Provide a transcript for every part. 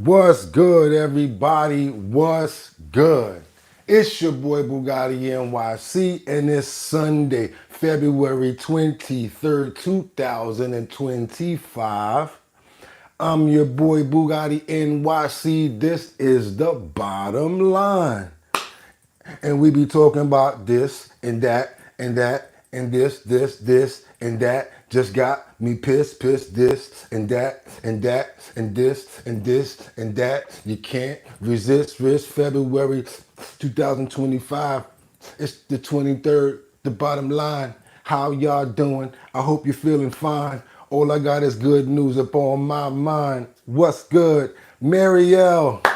What's good, everybody? What's good? It's your boy Bugatti NYC, and it's Sunday, February 23rd, 2025. I'm your boy Bugatti NYC. This is the bottom line. And we be talking about this and that and that and this and that. Just got me pissed, this and that and that and this and this and that. You can't resist risk. February 2025. It's the 23rd, the bottom line. How y'all doing? I hope you're feeling fine. All I got is good news up on my mind. What's good? Marielle.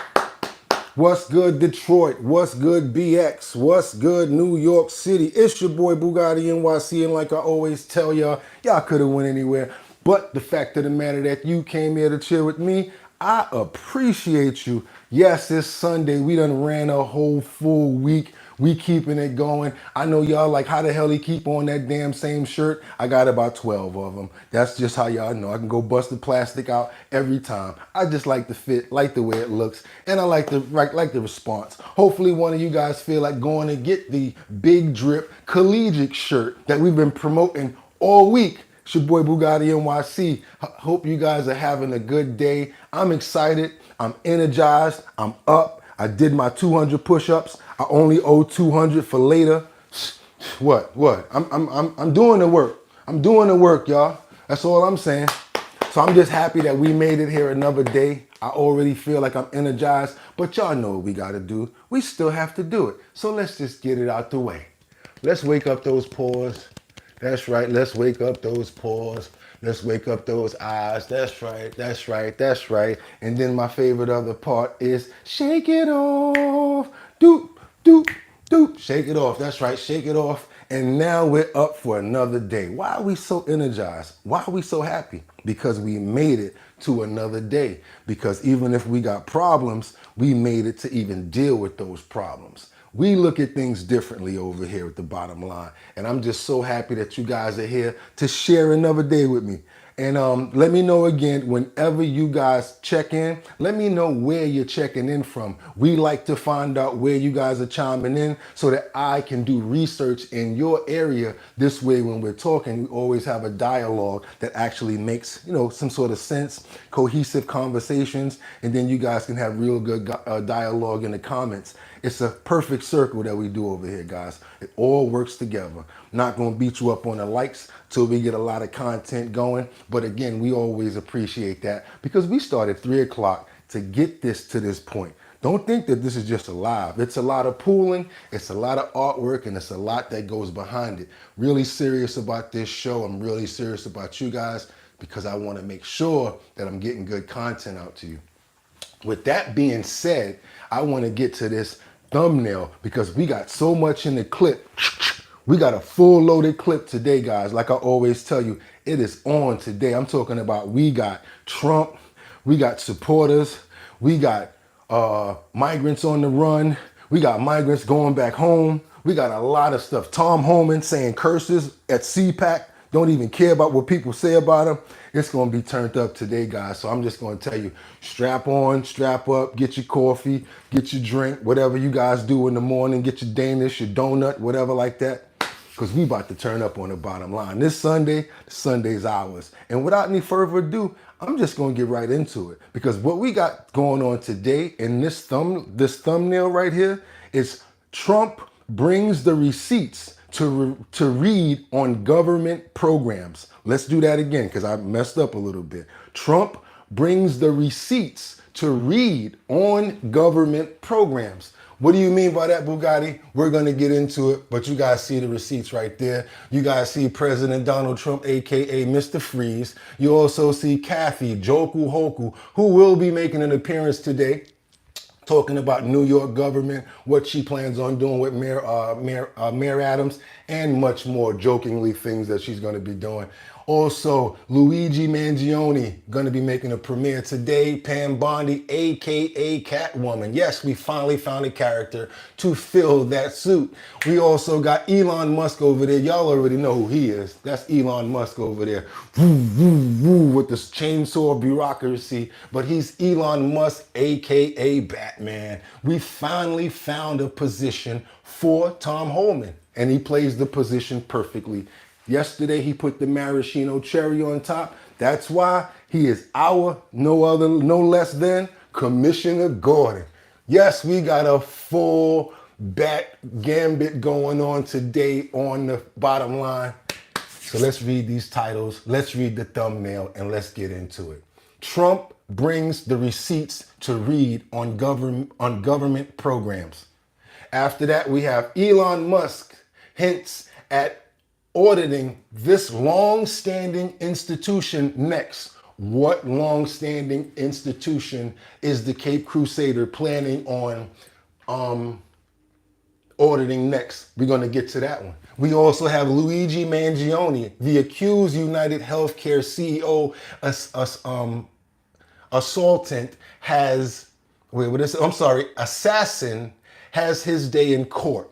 What's good, Detroit? What's good, BX? What's good, New York City? It's your boy Bugatti NYC, and like I always tell y'all, y'all could have went anywhere. But the fact of the matter that you came here to chill with me, I appreciate you. Yes, it's Sunday. We done ran a whole full week. We keeping it going. I know y'all like, how the hell he keep on that damn same shirt? I got about 12 of them. That's just how y'all know. I can go bust the plastic out every time. I just like the fit, like the way it looks, and I like the response. Hopefully one of you guys feel like going and get the Big Drip collegiate shirt that we've been promoting all week. It's your boy Bugatti NYC. Hope you guys are having a good day. I'm excited. I'm energized. I'm up. I did my 200 push-ups. I only owe 200 for later. What? I'm doing the work. I'm doing the work, y'all. That's all I'm saying. So I'm just happy that we made it here another day. I already feel like I'm energized, but y'all know what we gotta do. We still have to do it. So let's just get it out the way. Let's wake up those pores. That's right. Let's wake up those pores. Let's wake up those eyes. That's right. That's right. That's right. And then my favorite other part is shake it off. Doop, doop, doop. Shake it off. That's right. Shake it off. And now we're up for another day. Why are we so energized? Why are we so happy? Because we made it to another day. Because even if we got problems, we made it to even deal with those problems. We look at things differently over here at the bottom line. And I'm just so happy that you guys are here to share another day with me. And let me know again, whenever you guys check in, let me know where you're checking in from. We like to find out where you guys are chiming in so that I can do research in your area. This way, when we're talking, we always have a dialogue that actually makes, some sort of sense, cohesive conversations, and then you guys can have real good dialogue in the comments. It's a perfect circle that we do over here, guys. It all works together. Not gonna beat you up on the likes till we get a lot of content going. But again, we always appreciate that because we started 3 o'clock to get this to this point. Don't think that this is just a live. It's a lot of pooling, it's a lot of artwork, and it's a lot that goes behind it. Really serious about this show. I'm really serious about you guys because I wanna make sure that I'm getting good content out to you. With that being said, I wanna get to this thumbnail because we got so much in the clip. We got a full loaded clip today, guys. Like I always tell you, it is on today. I'm talking about we got Trump, we got supporters, we got migrants on the run, we got migrants going back home, we got a lot of stuff. Tom Homan saying curses at CPAC, don't even care about what people say about him. It's gonna be turned up today, guys. So I'm just gonna tell you, strap on, strap up, get your coffee, get your drink, whatever you guys do in the morning, get your Danish, your donut, whatever like that. Because we about to turn up on the bottom line. This Sunday, Sunday's ours. And without any further ado, I'm just gonna get right into it. Because what we got going on today in this thumbnail right here is Trump brings the receipts to read on government programs. Let's do that again because I messed up a little bit. Trump brings the receipts to read on government programs. What do you mean by that, Bugatti? We're going to get into it, but you guys see the receipts right there. You guys see President Donald Trump, aka Mr. Freeze. You also see Kathy Joku Hoku, who will be making an appearance today, talking about New York government, what she plans on doing with Mayor Adams, and much more jokingly things that she's going to be doing. Also, Luigi Mangione going to be making a premiere today. Pam Bondi, aka Catwoman. Yes, we finally found a character to fill that suit. We also got Elon Musk over there. Y'all already know who he is. That's Elon Musk over there. Woo, woo, woo, with this chainsaw bureaucracy. But he's Elon Musk, aka Batman. We finally found a position for Tom Homan, and he plays the position perfectly. Yesterday, he put the maraschino cherry on top. That's why he is our no less than Commissioner Gordon. Yes, we got a full bat gambit going on today on the bottom line. So let's read these titles. Let's read the thumbnail and let's get into it. Trump brings the receipts to read on government programs. After that, we have Elon Musk hints at auditing this long-standing institution next. What long-standing institution is the Cape Crusader planning on auditing next? We're going to get to that one. We also have Luigi Mangione, the accused United Healthcare CEO assassin has his day in court.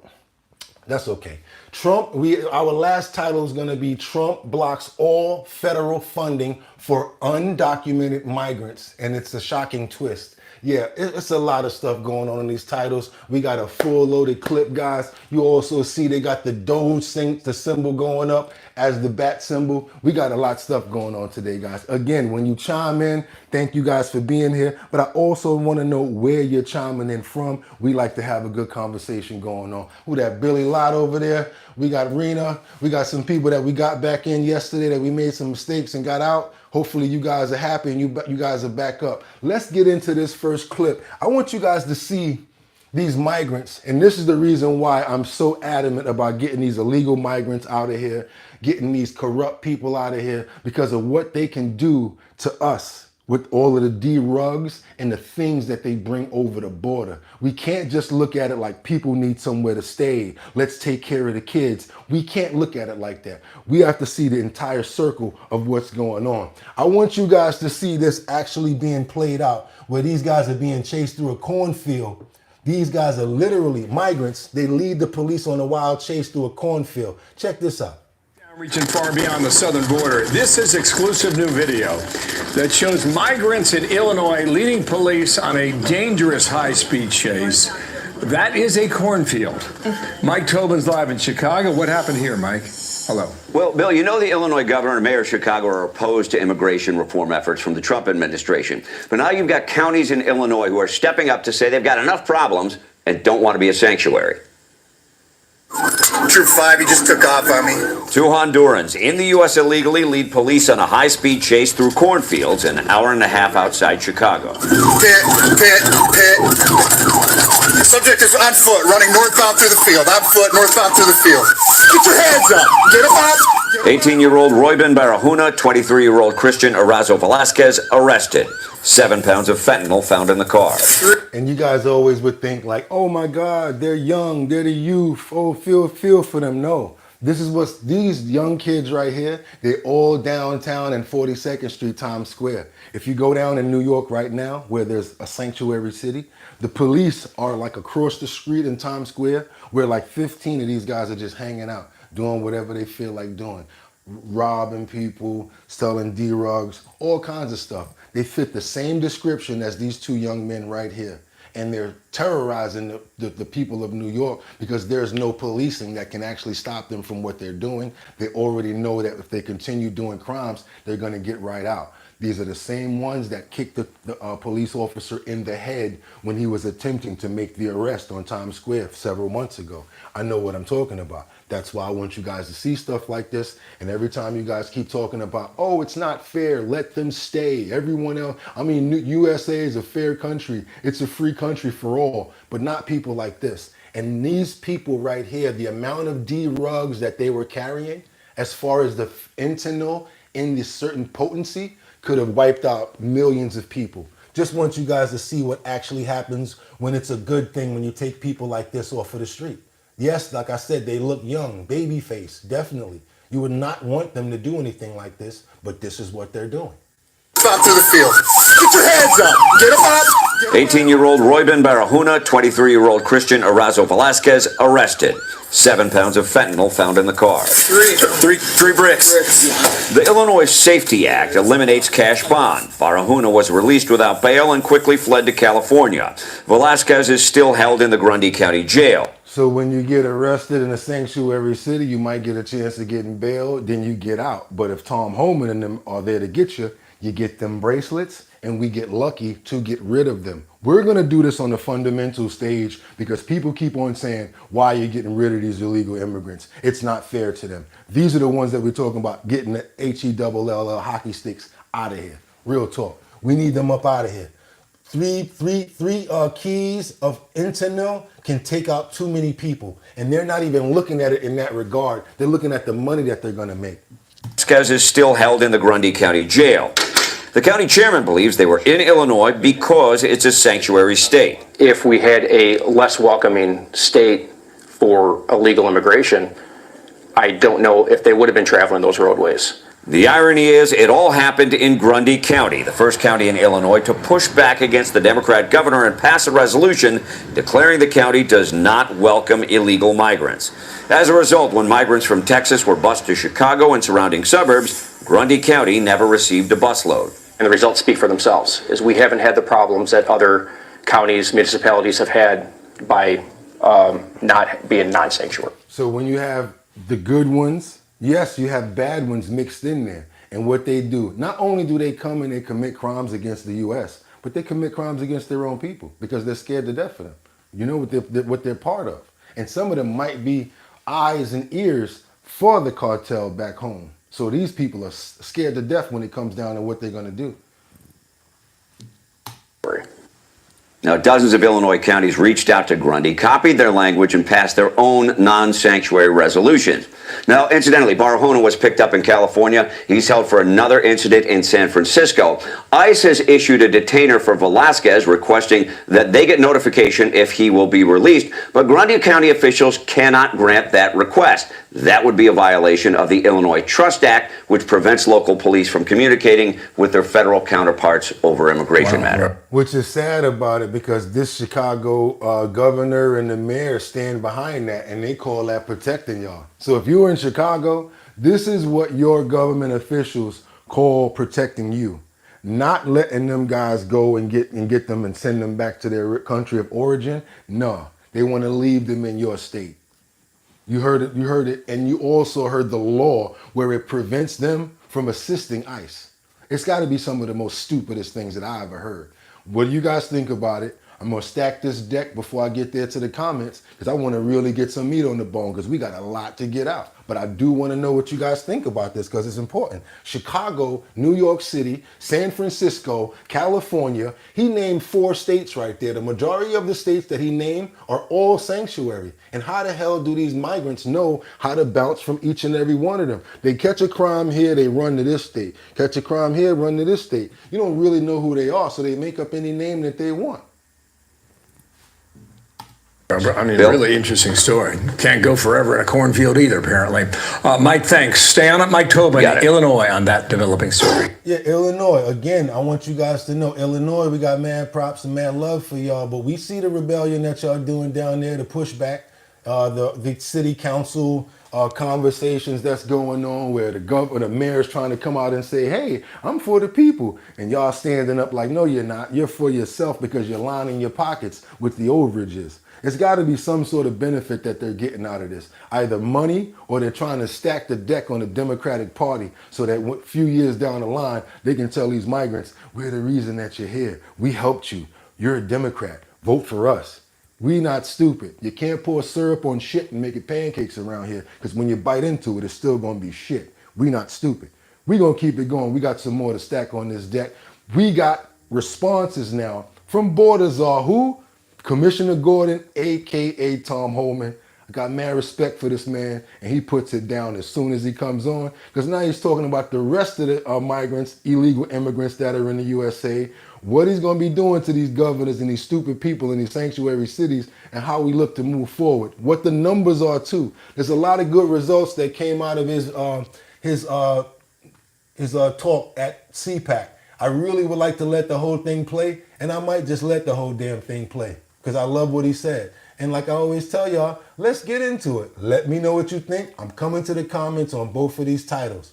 That's okay. Our last title is going to be Trump blocks all federal funding for undocumented migrants. And it's a shocking twist. Yeah, it's a lot of stuff going on in these titles. We got a full loaded clip, guys. You also see they got the Doge the symbol going up as the bat symbol. We got a lot of stuff going on today, guys. Again, when you chime in, thank you guys for being here. But I also want to know where you're chiming in from. We like to have a good conversation going on. Who that? Billy Lott over there. We got Rena. We got some people that we got back in yesterday that we made some mistakes and got out. Hopefully you guys are happy and you guys are back up. Let's get into this first clip. I want you guys to see these migrants, and this is the reason why I'm so adamant about getting these illegal migrants out of here, getting these corrupt people out of here, because of what they can do to us with all of the D-rugs and the things that they bring over the border. We can't just look at it like people need somewhere to stay. Let's take care of the kids. We can't look at it like that. We have to see the entire circle of what's going on. I want you guys to see this actually being played out, where these guys are being chased through a cornfield. These guys are literally migrants. They lead the police on a wild chase through a cornfield. Check this out. Reaching far beyond the southern border. This is exclusive new video that shows migrants in Illinois leading police on a dangerous high-speed chase. That is a cornfield. Mike Tobin's live in Chicago. What happened here, Mike? Hello. Well, Bill, you know the Illinois governor and mayor of Chicago are opposed to immigration reform efforts from the Trump administration. But now you've got counties in Illinois who are stepping up to say they've got enough problems and don't want to be a sanctuary. Troop 5, he just took off on me. Two Hondurans in the U.S. illegally lead police on a high-speed chase through cornfields an hour and a half outside Chicago. Pit. Subject is on foot, running northbound through the field. On foot, northbound through the field. Get your hands up. Get them up. 18-year-old Roybin Barahona, 23-year-old Christian Arazo Velasquez arrested. 7 pounds of fentanyl found in the car. And you guys always would think like, oh my God, they're young, they're the youth. Oh, feel for them. No, this is what these young kids right here, they're all downtown in 42nd Street, Times Square. If you go down in New York right now, where there's a sanctuary city, the police are like across the street in Times Square, where like 15 of these guys are just hanging out, doing whatever they feel like doing. Robbing people, selling D-rugs, all kinds of stuff. They fit the same description as these two young men right here. And they're terrorizing the people of New York because there's no policing that can actually stop them from what they're doing. They already know that if they continue doing crimes, they're going to get right out. These are the same ones that kicked the police officer in the head when he was attempting to make the arrest on Times Square several months ago. I know what I'm talking about. That's why I want you guys to see stuff like this. And every time you guys keep talking about, oh, it's not fair, let them stay. Everyone else, I mean, USA is a fair country. It's a free country for all, but not people like this. And these people right here, the amount of D-rugs that they were carrying, as far as the fentanyl in this certain potency, could have wiped out millions of people. Just want you guys to see what actually happens when it's a good thing when you take people like this off of the street. Yes, like I said, they look young, baby face, definitely. You would not want them to do anything like this, but this is what they're doing. Stop through the field. Get your heads up. Get them up. 18-year-old Royben Barahona, 23-year-old Christian Arazo Velasquez arrested. 7 pounds of fentanyl found in the car. Three bricks. The Illinois Safety Act eliminates cash bond. Barahona was released without bail and quickly fled to California. Velasquez is still held in the Grundy County Jail. So when you get arrested in a sanctuary city, you might get a chance of getting bailed, then you get out. But if Tom Homan and them are there to get you, you get them bracelets, and we get lucky to get rid of them. We're going to do this on the fundamental stage because people keep on saying, why are you getting rid of these illegal immigrants? It's not fair to them. These are the ones that we're talking about, getting the HELL hockey sticks out of here. Real talk. We need them up out of here. Three keys of Intel can take out too many people. And they're not even looking at it in that regard. They're looking at the money that they're going to make. Velasquez is still held in the Grundy County Jail. The county chairman believes they were in Illinois because it's a sanctuary state. If we had a less welcoming state for illegal immigration, I don't know if they would have been traveling those roadways. The irony is it all happened in Grundy County, the first county in Illinois to push back against the Democrat governor and pass a resolution declaring the county does not welcome illegal migrants. As a result, when migrants from Texas were bused to Chicago and surrounding suburbs, Grundy County never received a busload. And the results speak for themselves, is we haven't had the problems that other counties, municipalities have had by not being non-sanctuary. So when you have the good ones, yes, you have bad ones mixed in there. And what they do, not only do they come and they commit crimes against the U.S., but they commit crimes against their own people because they're scared to death of them. You know what they're part of. And some of them might be eyes and ears for the cartel back home. So these people are scared to death when it comes down to what they're going to do. Now, dozens of Illinois counties reached out to Grundy, copied their language, and passed their own non-sanctuary resolutions. Now, incidentally, Barahona was picked up in California. He's held for another incident in San Francisco. ICE has issued a detainer for Velasquez, requesting that they get notification if he will be released. But Grundy County officials cannot grant that request. That would be a violation of the Illinois Trust Act, which prevents local police from communicating with their federal counterparts over immigration matter. Which is sad about it because this Chicago governor and the mayor stand behind that and they call that protecting y'all. So if you're in Chicago, this is what your government officials call protecting you. Not letting them guys go and get them and send them back to their country of origin. No, they want to leave them in your state. You heard it, and you also heard the law where it prevents them from assisting ICE. It's got to be some of the most stupidest things that I ever heard. What do you guys think about it? I'm going to stack this deck before I get there to the comments because I want to really get some meat on the bone because we got a lot to get out. But I do want to know what you guys think about this because it's important. Chicago, New York City, San Francisco, California. He named 4 states right there. The majority of the states that he named are all sanctuary. And how the hell do these migrants know how to bounce from each and every one of them? They catch a crime here, they run to this state. Catch a crime here, run to this state. You don't really know who they are, so they make up any name that they want. I mean, really interesting story. Can't go forever in a cornfield either, apparently. Mike, thanks. Stay on it. Mike Tobin, Illinois, on that developing story. Yeah, Illinois. Again, I want you guys to know, Illinois, we got mad props and mad love for y'all, but we see the rebellion that y'all doing down there to push back the city council conversations that's going on where the governor, the mayor is trying to come out and say, hey, I'm for the people. And y'all standing up like, no, you're not. You're for yourself because you're lining your pockets with the overages. It's got to be some sort of benefit that they're getting out of this. Either money or they're trying to stack the deck on the Democratic Party so that a few years down the line, they can tell these migrants, we're the reason that you're here. We helped you. You're a Democrat. Vote for us. We not stupid. You can't pour syrup on shit and make it pancakes around here because when you bite into it, it's still going to be shit. We not stupid. We going to keep it going. We got some more to stack on this deck. We got responses now from Border Czar, who? Commissioner Gordon, a.k.a. Tom Homan. I got mad respect for this man, and he puts it down as soon as he comes on, because now he's talking about the rest of the migrants, illegal immigrants that are in the USA, what he's going to be doing to these governors and these stupid people in these sanctuary cities, and how we look to move forward. What the numbers are too. There's a lot of good results that came out of his talk at CPAC. I really would like to let the whole thing play, and I might just let the whole damn thing play because I love what he said. And like I always tell y'all, let's get into it. Let me know what you think. I'm coming to the comments on both of these titles.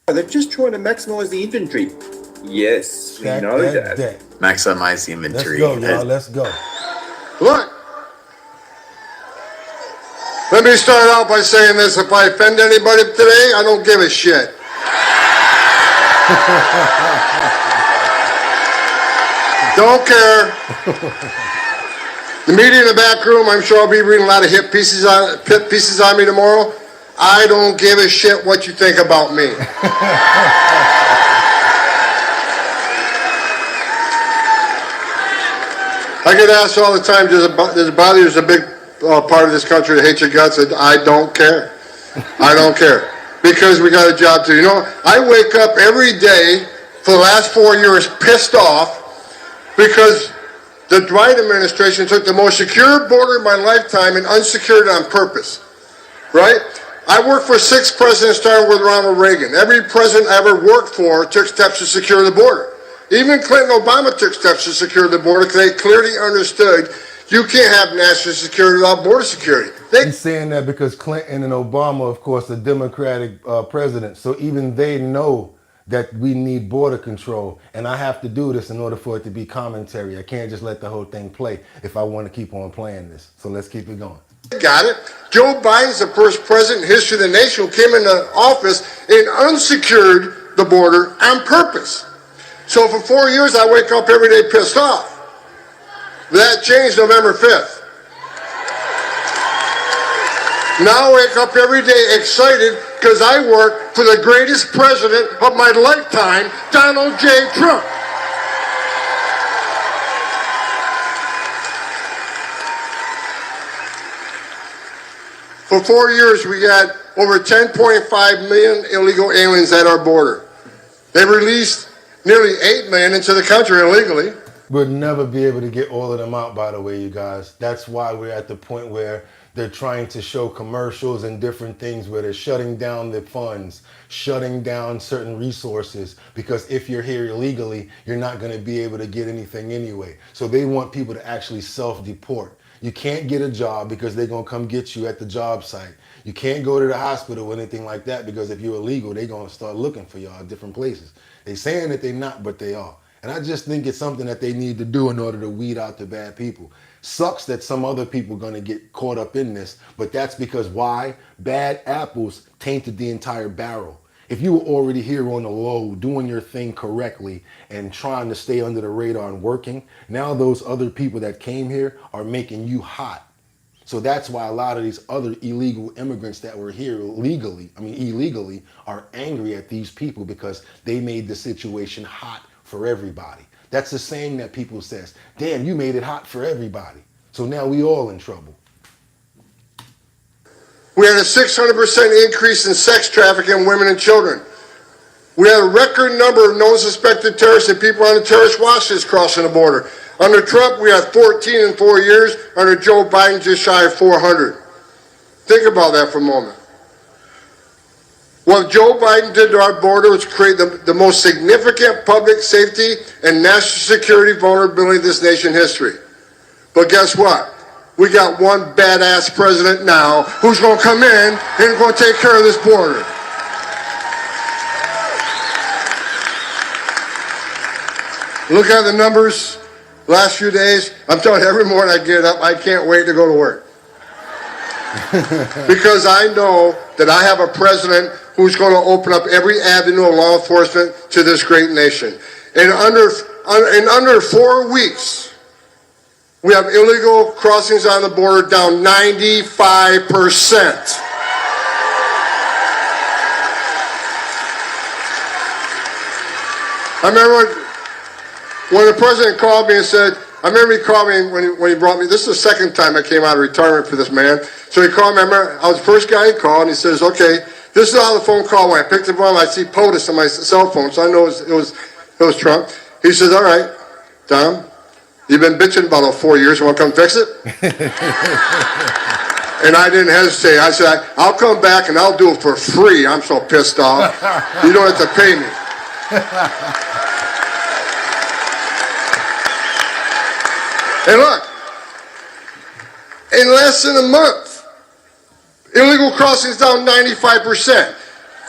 They're just trying to maximize the inventory. Yes, we Stack know that that. deck. Maximize the inventory. Let's go, y'all. Let's go. Look, let me start out by saying this. If I offend anybody today, I don't give a shit. Don't care. The media in the back room, I'm sure I'll be reading a lot of hit pieces on me tomorrow. I don't give a shit what you think about me. I get asked all the time, does it bother you? There's a big part of this country that hates your guts. I don't care. I don't care. Because we got a job to do. You know, I wake up every day for the last 4 years pissed off because the Biden administration took the most secure border in my lifetime and unsecured it on purpose. Right? I worked for 6 presidents, starting with Ronald Reagan. Every president I ever worked for took steps to secure the border. Even Clinton and Obama took steps to secure the border because they clearly understood you can't have national security without border security. He's saying that because Clinton and Obama, of course, are Democratic presidents. So even they know that we need border control. And I have to do this in order for it to be commentary. I can't just let the whole thing play if I want to keep on playing this. So let's keep it going. Got it. Joe Biden's the first president in history of the nation who came into office and unsecured the border on purpose. So for 4 years, I wake up every day pissed off. That changed November 5th. Now I wake up every day excited because I work for the greatest president of my lifetime, Donald J. Trump. For 4 years, we had over 10.5 million illegal aliens at our border. They released nearly 8 million into the country illegally. We'll never be able to get all of them out, by the way, you guys. That's why we're at the point where they're trying to show commercials and different things where they're shutting down the funds, shutting down certain resources, because if you're here illegally, you're not going to be able to get anything anyway. So they want people to actually self-deport. You can't get a job because they're going to come get you at the job site. You can't go to the hospital or anything like that because if you're illegal, they're going to start looking for y'all at different places. They're saying that they're not, but they are. And I just think it's something that they need to do in order to weed out the bad people. Sucks that some other people are going to get caught up in this, but that's because why? Bad apples tainted the entire barrel. If you were already here on the low, doing your thing correctly and trying to stay under the radar and working, now those other people that came here are making you hot. So that's why a lot of these other illegal immigrants that were here illegally are angry at these people because they made the situation hot for everybody. That's the saying that people says, damn, you made it hot for everybody. So now we all in trouble. We had a 600% increase in sex trafficking in women and children. We had a record number of known suspected terrorists and people on the terrorist watch list crossing the border. Under Trump, we had 14 in 4 years. Under Joe Biden, just shy of 400. Think about that for a moment. What Joe Biden did to our border was create the most significant public safety and national security vulnerability in this nation's history. But guess what? We got one badass president now who's going to come in and going to take care of this border. Look at the numbers last few days. I'm telling you, every morning I get up, I can't wait to go to work. Because I know that I have a president who's going to open up every avenue of law enforcement to this great nation. In under 4 weeks, we have illegal crossings on the border down 95%. I remember when the president called me and said, I remember he called me when he brought me, this is the second time I came out of retirement for this man. So he called me, I was the first guy he called, and he says, okay, This is how the phone call went. I picked up on, I see POTUS on my cell phone, so I know it was Trump. He says, all right, Tom, you've been bitching about 4 years. You want to come fix it? And I didn't hesitate. I said, I'll come back and I'll do it for free. I'm so pissed off. You don't have to pay me. And look, in less than a month, illegal crossings down 95%.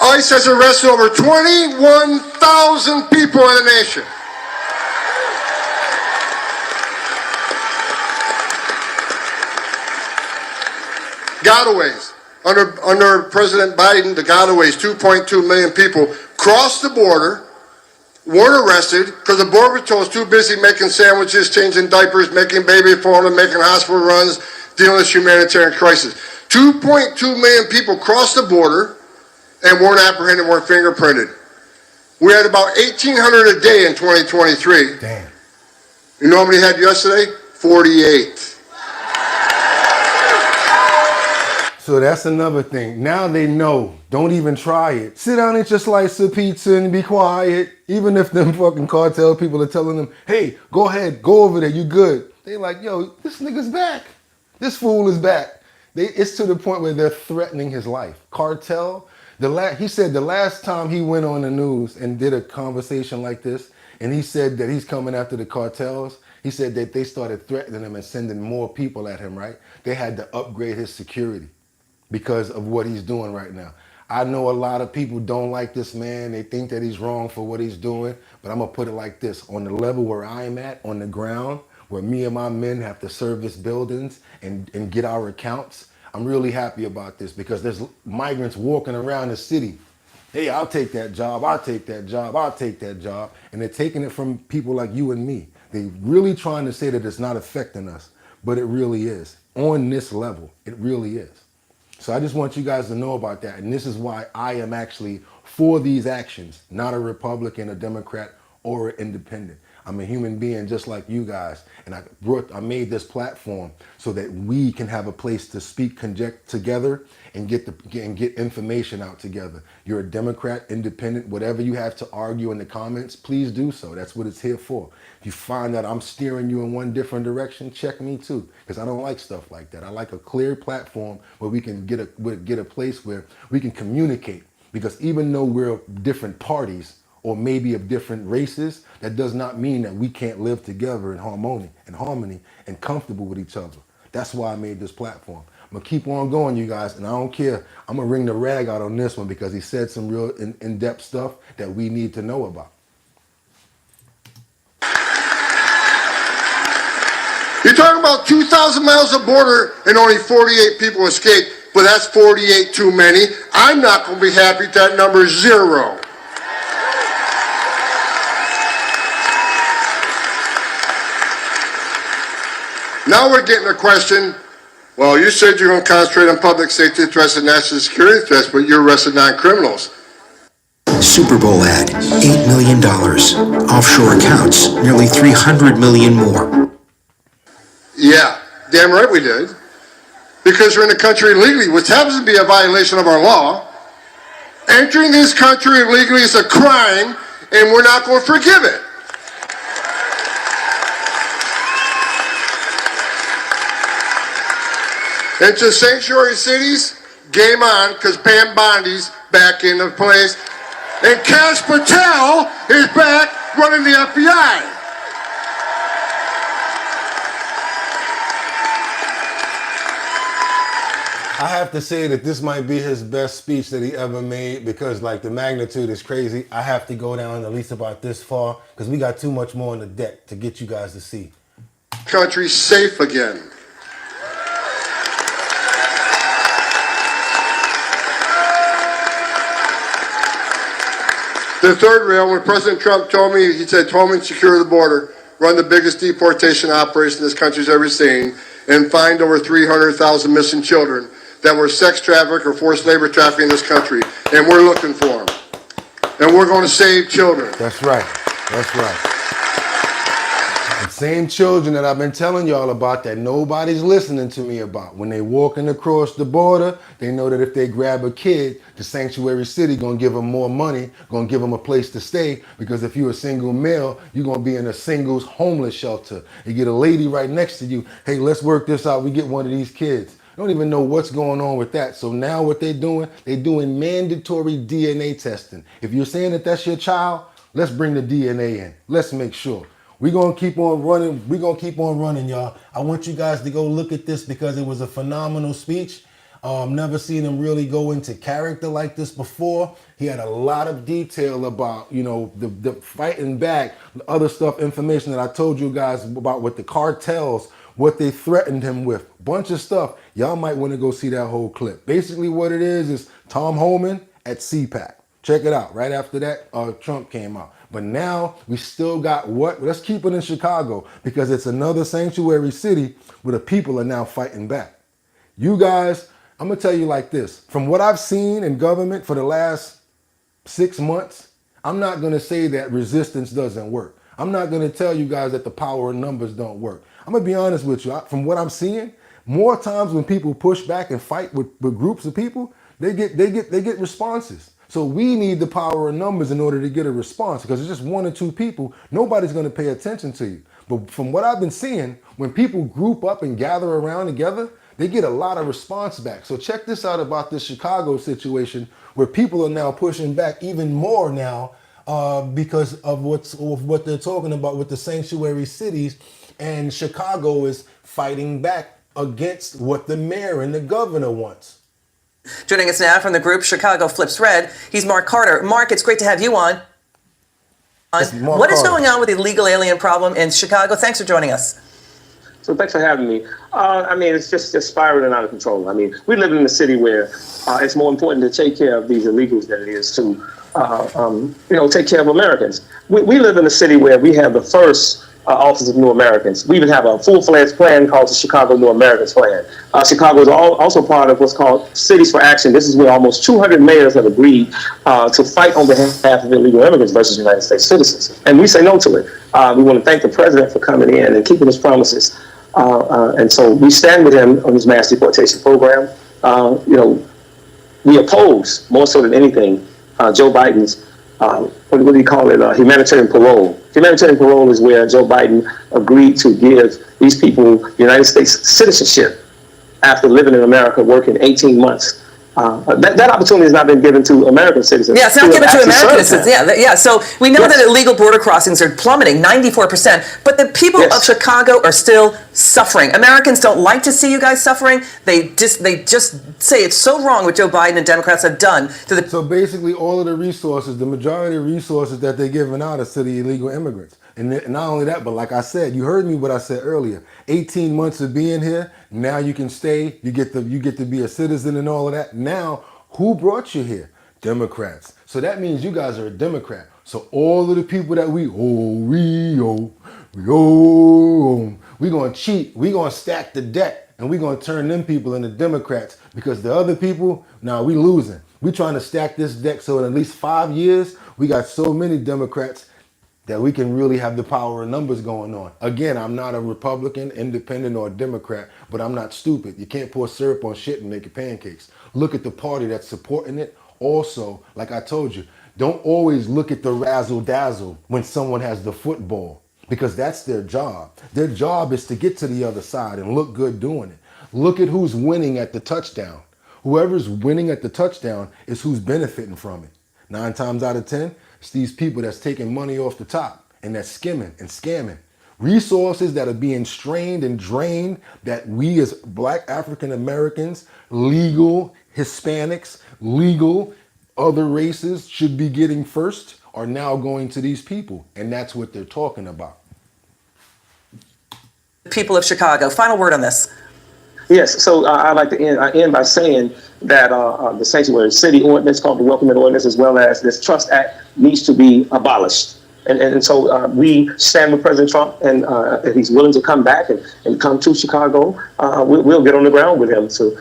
ICE has arrested over 21,000 people in the nation. Gotaways. Under President Biden, the gotaways, 2.2 million people crossed the border, weren't arrested because the Border Patrol was too busy making sandwiches, changing diapers, making baby formula, making hospital runs, dealing with humanitarian crisis. 2.2 million people crossed the border and weren't apprehended, weren't fingerprinted. We had about 1,800 a day in 2023. Damn. You know how many had yesterday? 48. So that's another thing. Now they know. Don't even try it. Sit down and just slice of pizza and be quiet. Even if them fucking cartel people are telling them, hey, go ahead, go over there, you good. They like, yo, this nigga's back. This fool is back. It's to the point where they're threatening his life. Cartel, he said the last time he went on the news and did a conversation like this, and he said that he's coming after the cartels, he said that they started threatening him and sending more people at him, right? They had to upgrade his security because of what he's doing right now. I know a lot of people don't like this man. They think that he's wrong for what he's doing, but I'm gonna put it like this. On the level where I'm at, on the ground, where me and my men have to service buildings and get our accounts, I'm really happy about this because there's migrants walking around the city. Hey, I'll take that job, I'll take that job, I'll take that job. And they're taking it from people like you and me. They're really trying to say that it's not affecting us, but it really is. On this level, it really is. So I just want you guys to know about that. And this is why I am actually for these actions, not a Republican, a Democrat, or an independent. I'm a human being just like you guys. And I made this platform so that we can have a place to speak together and get information out together. You're a Democrat, independent, whatever you have to argue in the comments, please do so. That's what it's here for. If you find that I'm steering you in one different direction, check me too, because I don't like stuff like that. I like a clear platform where we can get a place where we can communicate, because even though we're different parties or maybe of different races, that does not mean that we can't live together in harmony and comfortable with each other. That's why I made this platform. I'm gonna keep on going, you guys, and I don't care. I'm gonna wring the rag out on this one because he said some real in-depth stuff that we need to know about. You're talking about 2,000 miles of border and only 48 people escaped, but that's 48 too many. I'm not gonna be happy if that number is 0. Now we're getting a question, well, you said you're going to concentrate on public safety threats and national security threats, but you're arresting non-criminals. Super Bowl ad, $8 million. Offshore accounts, nearly 300 million more. Yeah, damn right we did. Because we're in the country illegally, which happens to be a violation of our law. Entering this country illegally is a crime, and we're not going to forgive it. And to sanctuary cities, game on, because Pam Bondi's back in the place. And Cash Patel is back running the FBI. I have to say that this might be his best speech that he ever made, because like the magnitude is crazy. I have to go down at least about this far because we got too much more on the deck to get you guys to see. Country safe again. The third rail, when President Trump told me, he said, Homan, secure the border, run the biggest deportation operation this country's ever seen, and find over 300,000 missing children that were sex trafficked or forced labor trafficking in this country. And we're looking for them. And we're going to save children. That's right. That's right. Same children that I've been telling y'all about that nobody's listening to me about. When they walking across the border, they know that if they grab a kid, the sanctuary city gonna give them more money, gonna give them a place to stay, because if you're a single male, you're gonna be in a singles homeless shelter. You get a lady right next to you, hey, let's work this out, we get one of these kids. Don't even know what's going on with that. So now what they're doing mandatory DNA testing. If you're saying that that's your child, let's bring the DNA in. Let's make sure. We're going to keep on running. We're going to keep on running, y'all. I want you guys to go look at this because it was a phenomenal speech. Never seen him really go into character like this before. He had a lot of detail about, you know, the fighting back, other stuff, information that I told you guys about with the cartels, what they threatened him with, bunch of stuff. Y'all might want to go see that whole clip. Basically what it is Tom Homan at CPAC. Check it out. Right after that, Trump came out. But now we still got what? Let's keep it in Chicago because it's another sanctuary city where the people are now fighting back. You guys, I'm going to tell you like this. From what I've seen in government for the last 6 months, I'm not going to say that resistance doesn't work. I'm not going to tell you guys that the power of numbers don't work. I'm going to be honest with you. From what I'm seeing, more times when people push back and fight with groups of people, they get responses. So we need the power of numbers in order to get a response because it's just 1 or 2 people. Nobody's going to pay attention to you. But from what I've been seeing, when people group up and gather around together, they get a lot of response back. So check this out about this Chicago situation where people are now pushing back even more now because of what they're talking about with the sanctuary cities, and Chicago is fighting back against what the mayor and the governor wants. Joining us now from the group Chicago Flips Red, he's Mark Carter. Mark, it's great to have you on. What is going on with the illegal alien problem in Chicago? Thanks for joining us. So thanks for having me. I mean, it's just spiraling out of control. I mean, we live in a city where it's more important to take care of these illegals than it is to, take care of Americans. We live in a city where we have the first Office of New Americans. We even have a full-fledged plan called the Chicago New Americans Plan. Chicago is also part of what's called Cities for Action. This is where almost 200 mayors have agreed to fight on behalf of illegal immigrants versus United States citizens. And we say no to it. We want to thank the president for coming in and keeping his promises. And so we stand with him on his mass deportation program. We oppose, more so than anything, Joe Biden's, what do you call it, humanitarian parole. Humanitarian parole is where Joe Biden agreed to give these people United States citizenship after living in America, working 18 months. That opportunity has not been given to American citizens. Yeah, it's not given to American citizens. Yeah. So we know that illegal border crossings are plummeting, 94%, but the people of Chicago are still suffering. Americans don't like to see you guys suffering. They just say it's so wrong what Joe Biden and Democrats have done to the. So basically, all of the resources, the majority of resources that they're giving out is to the illegal immigrants. And not only that, but like I said, you heard me what I said earlier. 18 months of being here, now you can stay. You get to be a citizen and all of that. Now, who brought you here? Democrats. So that means you guys are a Democrat. So all of the people that we're gonna cheat. We're gonna stack the deck, and we're gonna turn them people into Democrats because the other people, we losing. We're trying to stack this deck so in at least 5 years, we got so many Democrats that we can really have the power of numbers going on. Again, I'm not a Republican, independent, or a Democrat, but I'm not stupid. You can't pour syrup on shit and make it pancakes. Look at the party that's supporting it. Also, like I told you, don't always look at the razzle-dazzle when someone has the football, because that's their job. Their job is to get to the other side and look good doing it. Look at who's winning at the touchdown. Whoever's winning at the touchdown is who's benefiting from it. 9 times out of 10, it's these people that's taking money off the top and that's skimming and scamming. Resources that are being strained and drained that we as Black African Americans, legal Hispanics, legal other races should be getting first are now going to these people. And that's what they're talking about. People of Chicago, final word on this. Yes, so I'd like to end by saying that the sanctuary city ordinance called the Welcoming Ordinance, as well as this Trust Act, needs to be abolished. And so we stand with President Trump, and if he's willing to come back and come to Chicago, we'll get on the ground with him to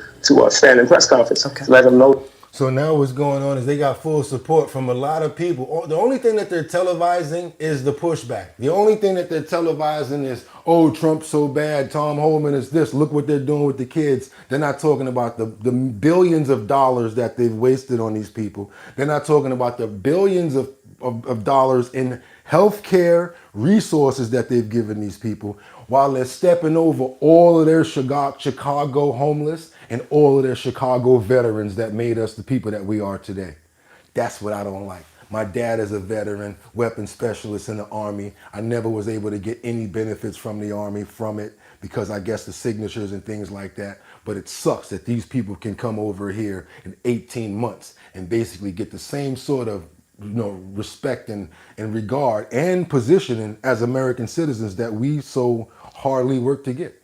stand in press conference to let him know. So now what's going on is they got full support from a lot of people. The only thing that they're televising is the pushback. The only thing that they're televising is, oh, Trump's so bad, Tom Homan is this, look what they're doing with the kids. They're not talking about the billions of dollars that they've wasted on these people. They're not talking about the billions of dollars in healthcare resources that they've given these people, while they're stepping over all of their Chicago homeless and all of their Chicago veterans that made us the people that we are today. That's what I don't like. My dad is a veteran, weapons specialist in the Army. I never was able to get any benefits from the Army from it because I guess the signatures and things like that. But it sucks that these people can come over here in 18 months and basically get the same sort of respect and regard and positioning as American citizens that we so hardly work to get.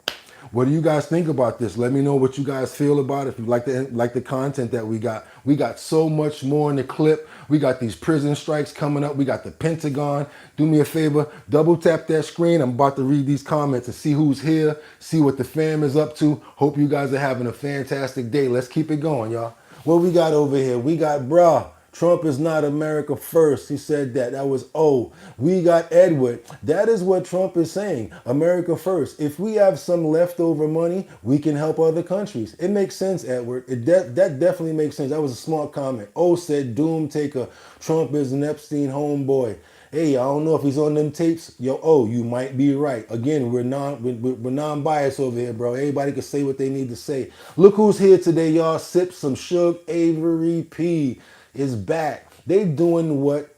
What do you guys think about this? Let me know what you guys feel about it. If you like the content that we got so much more in the clip. We got these prison strikes coming up. We got the Pentagon. Do me a favor, double tap that screen. I'm about to read these comments and see who's here, see what the fam is up to. Hope you guys are having a fantastic day. Let's keep it going, y'all. What we got over here? We got bruh. Trump is not America first. He said that. That was we got Edward. That is what Trump is saying. America first. If we have some leftover money, we can help other countries. It makes sense, Edward. That definitely makes sense. That was a smart comment. Said Doom Taker. Trump is an Epstein homeboy. Hey, I don't know if he's on them tapes. You might be right. Again, we're non-biased over here, bro. Everybody can say what they need to say. Look who's here today, y'all. Sip some Suge Avery P is back. They doing what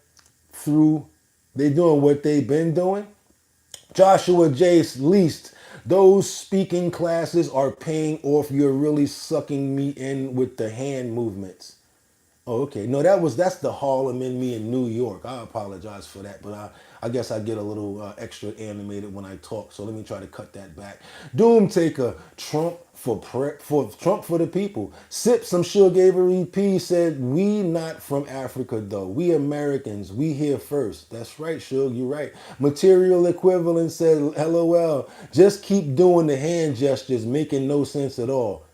they've been doing. Joshua Jace Least. Those speaking classes are paying off. You're really sucking me in with the hand movements. Oh, okay. No, that's the Harlem in me in New York. I apologize for that, but I guess I get a little extra animated when I talk. So let me try to cut that back. Doom Taker, Trump for the people. Sip some Suge Avery P said, we not from Africa though. We Americans. We here first. That's right, Suge. You're right. Material Equivalent said, LOL. Just keep doing the hand gestures, making no sense at all.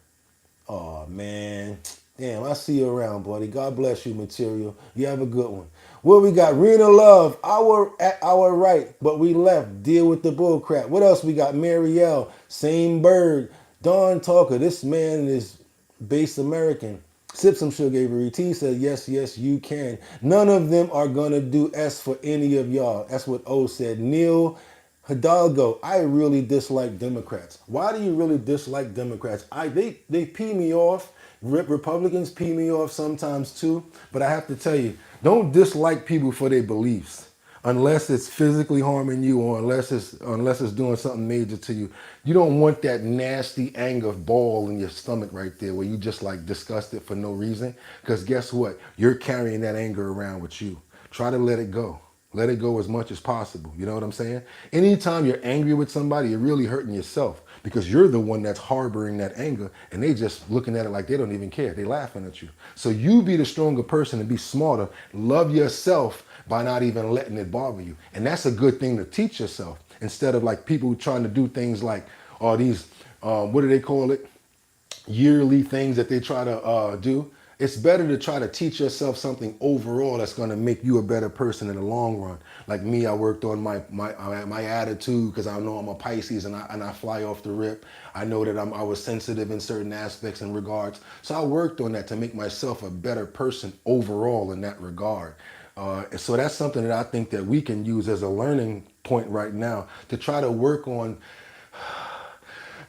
Oh man. Damn, I see you around, buddy. God bless you, Material. You have a good one. What we got? Rena Love, our right, but we left. Deal with the bull crap. What else we got? Marielle, same bird. Don Talker, this man is base American. Sip some Sugar Avery T said, yes, you can. None of them are gonna do S for any of y'all. That's what O said. Neil Hidalgo, I really dislike Democrats. Why do you really dislike Democrats? They pee me off. Republicans pee me off sometimes too, but I have to tell you, don't dislike people for their beliefs unless it's physically harming you or unless it's doing something major to you. You don't want that nasty anger ball in your stomach right there where you just like disgusted for no reason, because guess what? You're carrying that anger around with you. Try to let it go. Let it go as much as possible. You know what I'm saying? Anytime you're angry with somebody, you're really hurting yourself because you're the one that's harboring that anger and they just looking at it like they don't even care. They laughing at you. So you be the stronger person and be smarter. Love yourself by not even letting it bother you. And that's a good thing to teach yourself instead of like people trying to do things like these, what do they call it? Yearly things that they try to do. It's better to try to teach yourself something overall that's going to make you a better person in the long run. Like me, I worked on my attitude because I know I'm a Pisces and I fly off the rip. I know that I was sensitive in certain aspects and regards. So I worked on that to make myself a better person overall in that regard. So that's something that I think that we can use as a learning point right now to try to work on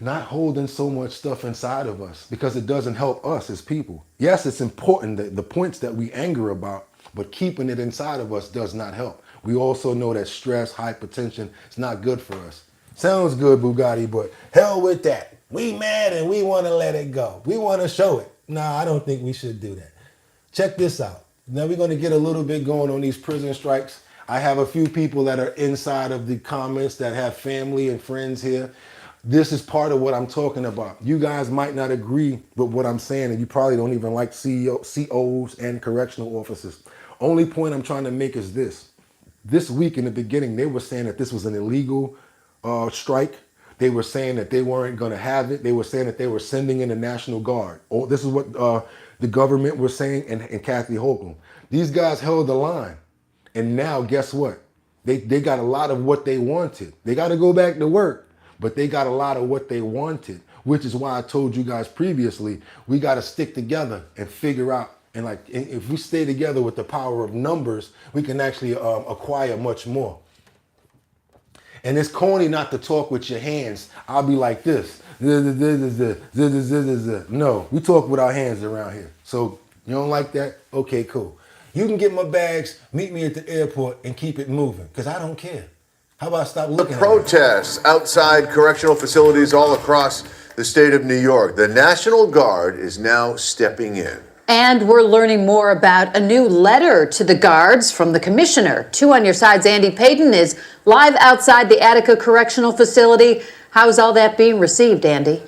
not holding so much stuff inside of us because it doesn't help us as people. Yes, it's important that the points that we anger about, but keeping it inside of us does not help. We also know that stress, hypertension is not good for us. Sounds good, Bugatti, but hell with that. We mad and we want to let it go. We want to show it. Nah, I don't think we should do that. Check this out. Now we're going to get a little bit going on these prison strikes. I have a few people that are inside of the comments that have family and friends here. This is part of what I'm talking about. You guys might not agree with what I'm saying, and you probably don't even like COs and correctional officers. Only point I'm trying to make is this. This week in the beginning, they were saying that this was an illegal strike. They were saying that they weren't going to have it. They were saying that they were sending in the National Guard. Oh, this is what the government was saying, and Kathy Hochul. These guys held the line. And now, guess what? They got a lot of what they wanted. They got to go back to work, but they got a lot of what they wanted, which is why I told you guys previously, we got to stick together and figure out. And like, if we stay together with the power of numbers, we can actually acquire much more. And it's corny not to talk with your hands. I'll be like this. No, we talk with our hands around here. So you don't like that? Okay, cool. You can get my bags, meet me at the airport, and keep it moving, because I don't care. How about I stop looking at it? Protests outside correctional facilities all across the state of New York. The National Guard is now stepping in. And we're learning more about a new letter to the guards from the commissioner. 2 on your side's Andy Payton is live outside the Attica Correctional Facility. How's all that being received, Andy?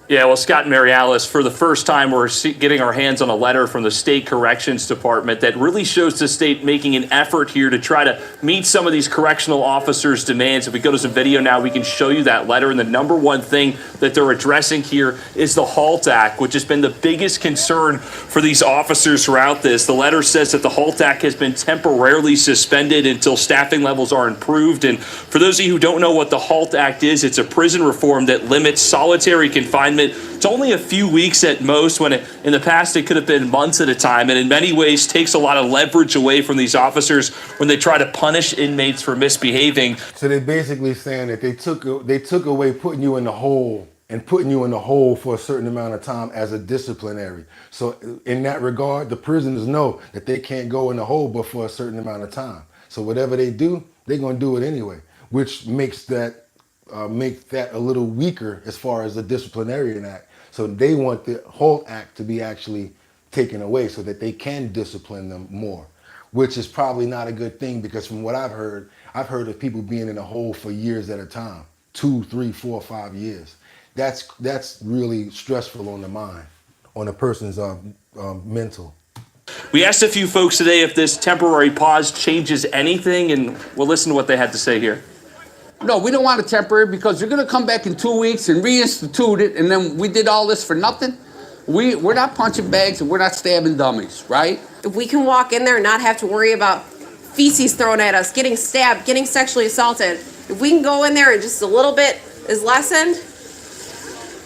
Yeah, well, Scott and Mary Alice, for the first time, we're getting our hands on a letter from the State Corrections Department that really shows the state making an effort here to try to meet some of these correctional officers' demands. If we go to some video now, we can show you that letter. And the number one thing that they're addressing here is the HALT Act, which has been the biggest concern for these officers throughout this. The letter says that the HALT Act has been temporarily suspended until staffing levels are improved. And for those of you who don't know what the HALT Act is, it's a prison reform that limits solitary confinement. It's only a few weeks at most, when in the past it could have been months at a time, and in many ways takes a lot of leverage away from these officers when they try to punish inmates for misbehaving. So they're basically saying that they took away putting you in the hole and putting you in the hole for a certain amount of time as a disciplinary. So in that regard, the prisoners know that they can't go in the hole but for a certain amount of time. So whatever they do, they're going to do it anyway, which makes that make that a little weaker as far as the disciplinarian act. So they want the whole act to be actually taken away so that they can discipline them more, which is probably not a good thing, because from what I've heard of people being in a hole for years at a time, 2, 3, 4, 5 years. That's really stressful on the mind, on a person's mental. We asked a few folks today if this temporary pause changes anything, and we'll listen to what they had to say here. No, we don't want a temporary, because you're going to come back in 2 weeks and reinstitute it, and then we did all this for nothing. We're not punching bags and we're not stabbing dummies, right? If we can walk in there and not have to worry about feces thrown at us, getting stabbed, getting sexually assaulted, if we can go in there and just a little bit is lessened,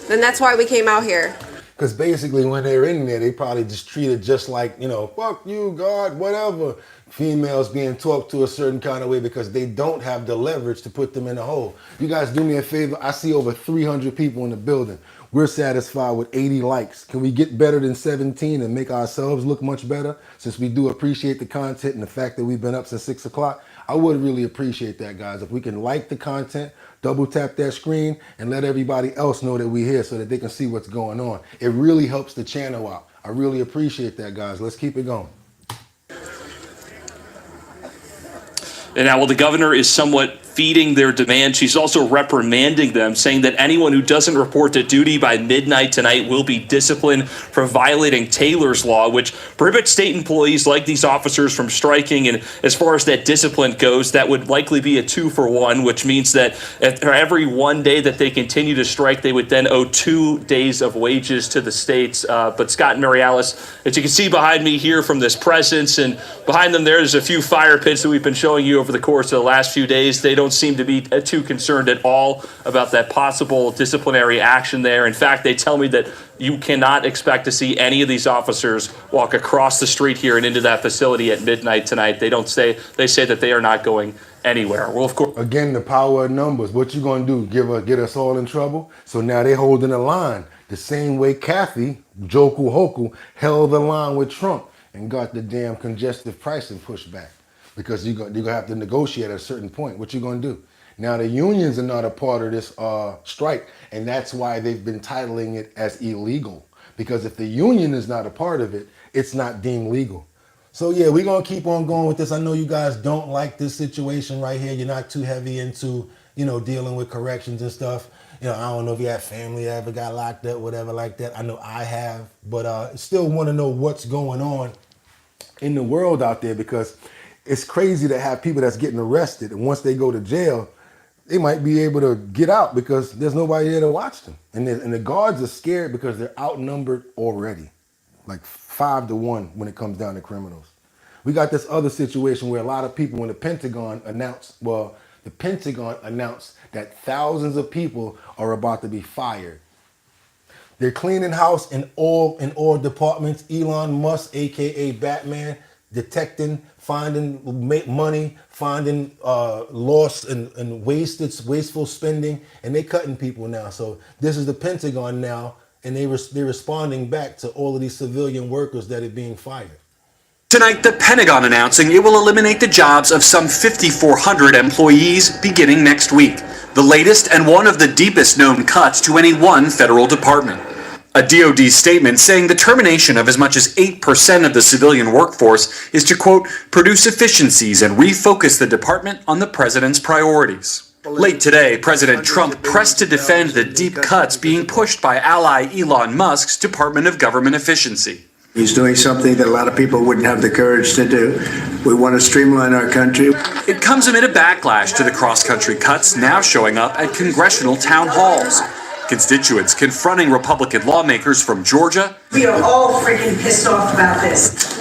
then that's why we came out here. Because basically when they're in there, they probably just treat it just like, fuck you, God, whatever. Females being talked to a certain kind of way because they don't have the leverage to put them in a hole. You guys do me a favor. I see over 300 people in the building. We're satisfied with 80 likes. Can we get better than 17 and make ourselves look much better? Since we do appreciate the content and the fact that we've been up since 6 o'clock, I would really appreciate that, guys. If we can like the content, double tap that screen and let everybody else know that we're here so that they can see what's going on. It really helps the channel out. I really appreciate that, guys. Let's keep it going. And now, while the governor is somewhat feeding their demand, she's also reprimanding them, saying that anyone who doesn't report to duty by midnight tonight will be disciplined for violating Taylor's Law, which prohibits state employees like these officers from striking. And as far as that discipline goes, that would likely be a 2-for-1, which means that for every 1 day that they continue to strike, they would then owe 2 days of wages to the states. But Scott and Mary Alice, as you can see behind me here from this presence, and behind them there's a few fire pits that we've been showing you over the course of the last few days. They don't seem to be too concerned at all about that possible disciplinary action there. In fact, they tell me that you cannot expect to see any of these officers walk across the street here and into that facility at midnight tonight. They say that they are not going anywhere. Well, of course, again, the power of numbers. What you gonna do? Get us all in trouble? So now they're holding the line the same way Kathy Joku Hoku held the line with Trump and got the damn congestive pricing pushed back. Because you're gonna have to negotiate at a certain point. What you gonna do? Now the unions are not a part of this strike, and that's why they've been titling it as illegal. Because if the union is not a part of it, it's not deemed legal. So yeah, we're gonna keep on going with this. I know you guys don't like this situation right here. You're not too heavy into, dealing with corrections and stuff. I don't know if you have family that ever got locked up, whatever like that. I know I have, but still want to know what's going on in the world out there, because it's crazy to have people that's getting arrested, and once they go to jail, they might be able to get out because there's nobody there to watch them. And the guards are scared because they're outnumbered already, like 5 to 1 when it comes down to criminals. We got this other situation where a lot of people, when the Pentagon announced that thousands of people are about to be fired. They're cleaning house in all departments. Elon Musk, aka Batman, detecting, finding money, finding lost and wasteful spending, and they cutting people now. So this is the Pentagon now, and they're responding back to all of these civilian workers that are being fired. Tonight, the Pentagon announcing it will eliminate the jobs of some 5,400 employees beginning next week, the latest and one of the deepest known cuts to any one federal department. A DoD statement saying the termination of as much as 8% of the civilian workforce is to, quote, produce efficiencies and refocus the department on the president's priorities. Late today, President Trump pressed to defend the deep cuts being pushed by ally Elon Musk's Department of Government Efficiency. He's doing something that a lot of people wouldn't have the courage to do. We want to streamline our country. It comes amid a backlash to the cross-country cuts now showing up at congressional town halls. Constituents confronting Republican lawmakers from Georgia. We are all freaking pissed off about this.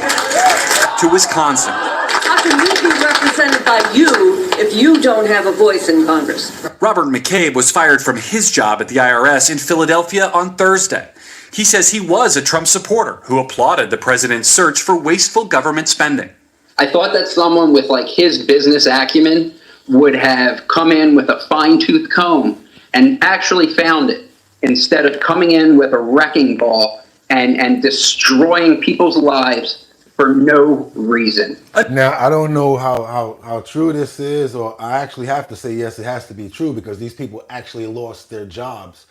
To Wisconsin. How can we be represented by you if you don't have a voice in Congress? Robert McCabe was fired from his job at the IRS in Philadelphia on Thursday. He says he was a Trump supporter who applauded the president's search for wasteful government spending. I thought that someone with like his business acumen would have come in with a fine-tooth comb and actually found it, instead of coming in with a wrecking ball and destroying people's lives for no reason. Now, I don't know how true this is, or I actually have to say yes, it has to be true because these people actually lost their jobs.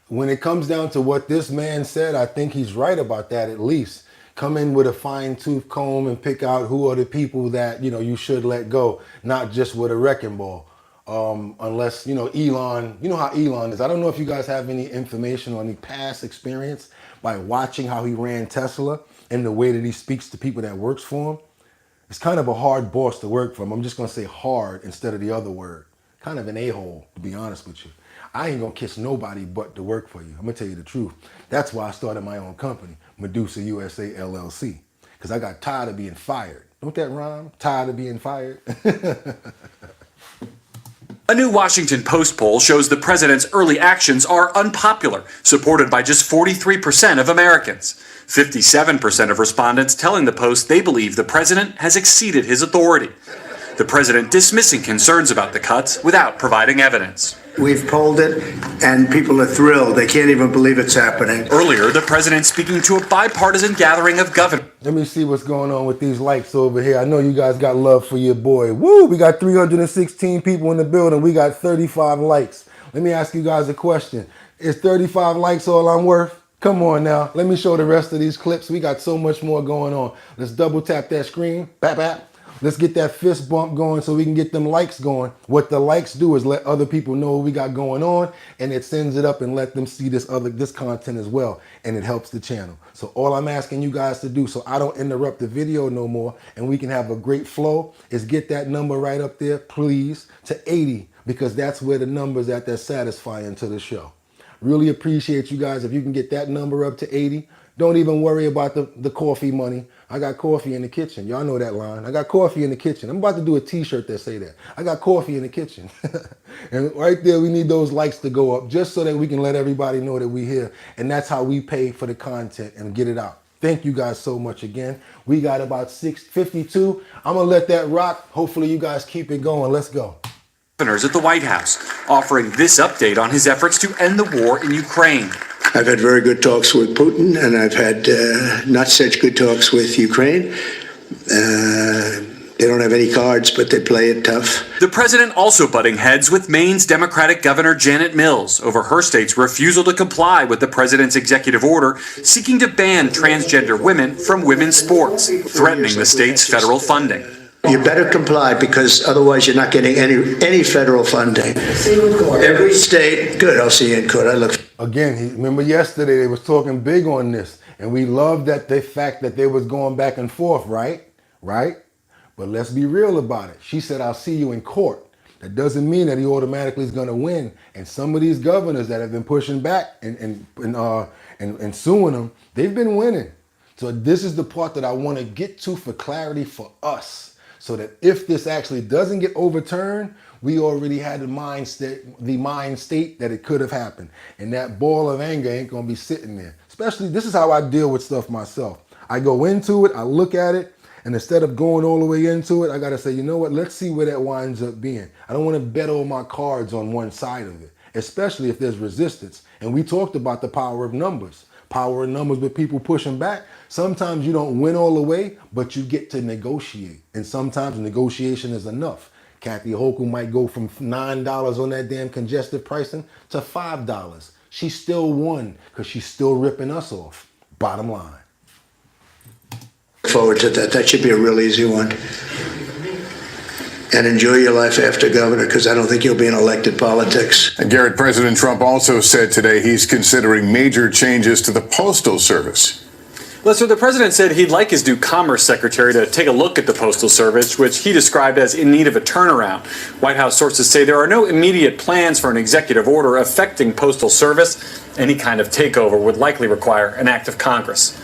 When it comes down to what this man said, I think he's right about that at least. Come in with a fine-tooth comb and pick out who are the people that, you should let go, not just with a wrecking ball. Unless, Elon, you know how Elon is. I don't know if you guys have any information or any past experience by watching how he ran Tesla and the way that he speaks to people that works for him. It's kind of a hard boss to work for him. I'm just going to say hard instead of the other word. Kind of an a-hole, to be honest with you. I ain't going to kiss nobody but to work for you. I'm going to tell you the truth. That's why I started my own company, Medusa USA LLC, because I got tired of being fired. Don't that rhyme? Tired of being fired? A new Washington Post poll shows the president's early actions are unpopular, supported by just 43% of Americans. 57% of respondents telling the Post they believe the president has exceeded his authority. The president dismissing concerns about the cuts without providing evidence. We've polled it, and people are thrilled. They can't even believe it's happening. Earlier, the president speaking to a bipartisan gathering of governors. Let me see what's going on with these likes over here. I know you guys got love for your boy. Woo! We got 316 people in the building. We got 35 likes. Let me ask you guys a question. Is 35 likes all I'm worth? Come on now. Let me show the rest of these clips. We got so much more going on. Let's double tap that screen. Bap, bap. Let's get that fist bump going so we can get them likes going. What the likes do is let other people know what we got going on, and it sends it up and let them see this content as well, and it helps the channel. So all I'm asking you guys to do, so I don't interrupt the video no more and we can have a great flow, is get that number right up there, please, to 80, because that's where the number's at that's satisfying to the show. Really appreciate you guys if you can get that number up to 80. Don't even worry about the coffee money. I got coffee in the kitchen. Y'all know that line. I got coffee in the kitchen. I'm about to do a t-shirt that say that. I got coffee in the kitchen. And right there, we need those likes to go up just so that we can let everybody know that we're here. And that's how we pay for the content and get it out. Thank you guys so much again. We got about 652. I'm going to let that rock. Hopefully you guys keep it going. Let's go. Governors at the White House offering this update on his efforts to end the war in Ukraine. I've had very good talks with Putin, and I've had not such good talks with Ukraine. They don't have any cards, but they play it tough. The president also butting heads with Maine's Democratic Governor Janet Mills over her state's refusal to comply with the president's executive order seeking to ban transgender women from women's sports, threatening the state's federal funding. You better comply, because otherwise you're not getting any federal funding. Every state, good, I'll see you in court. I look. Again, remember yesterday they was talking big on this, and we loved that the fact that they was going back and forth, right? But let's be real about it. She said, I'll see you in court. That doesn't mean that he automatically is going to win. And some of these governors that have been pushing back and suing him, they've been winning. So this is the part that I want to get to for clarity for us, so that if this actually doesn't get overturned, we already had the mind state that it could have happened. And that ball of anger ain't going to be sitting there. Especially, this is how I deal with stuff myself. I go into it, I look at it, and instead of going all the way into it, I got to say, you know what, let's see where that winds up being. I don't want to bet all my cards on one side of it, especially if there's resistance. And we talked about the power of numbers. Power of numbers with people pushing back. Sometimes you don't win all the way, but you get to negotiate. And sometimes negotiation is enough. Kathy Hochul might go from $9 on that damn congestive pricing to $5. She still won because she's still ripping us off. Bottom line. Forward to that. That should be a real easy one. And enjoy your life after governor, because I don't think you'll be in elected politics. And Garrett, President Trump also said today he's considering major changes to the Postal Service. Lester, the president said he'd like his new Commerce Secretary to take a look at the Postal Service, which he described as in need of a turnaround. White House sources say there are no immediate plans for an executive order affecting Postal Service. Any kind of takeover would likely require an act of Congress.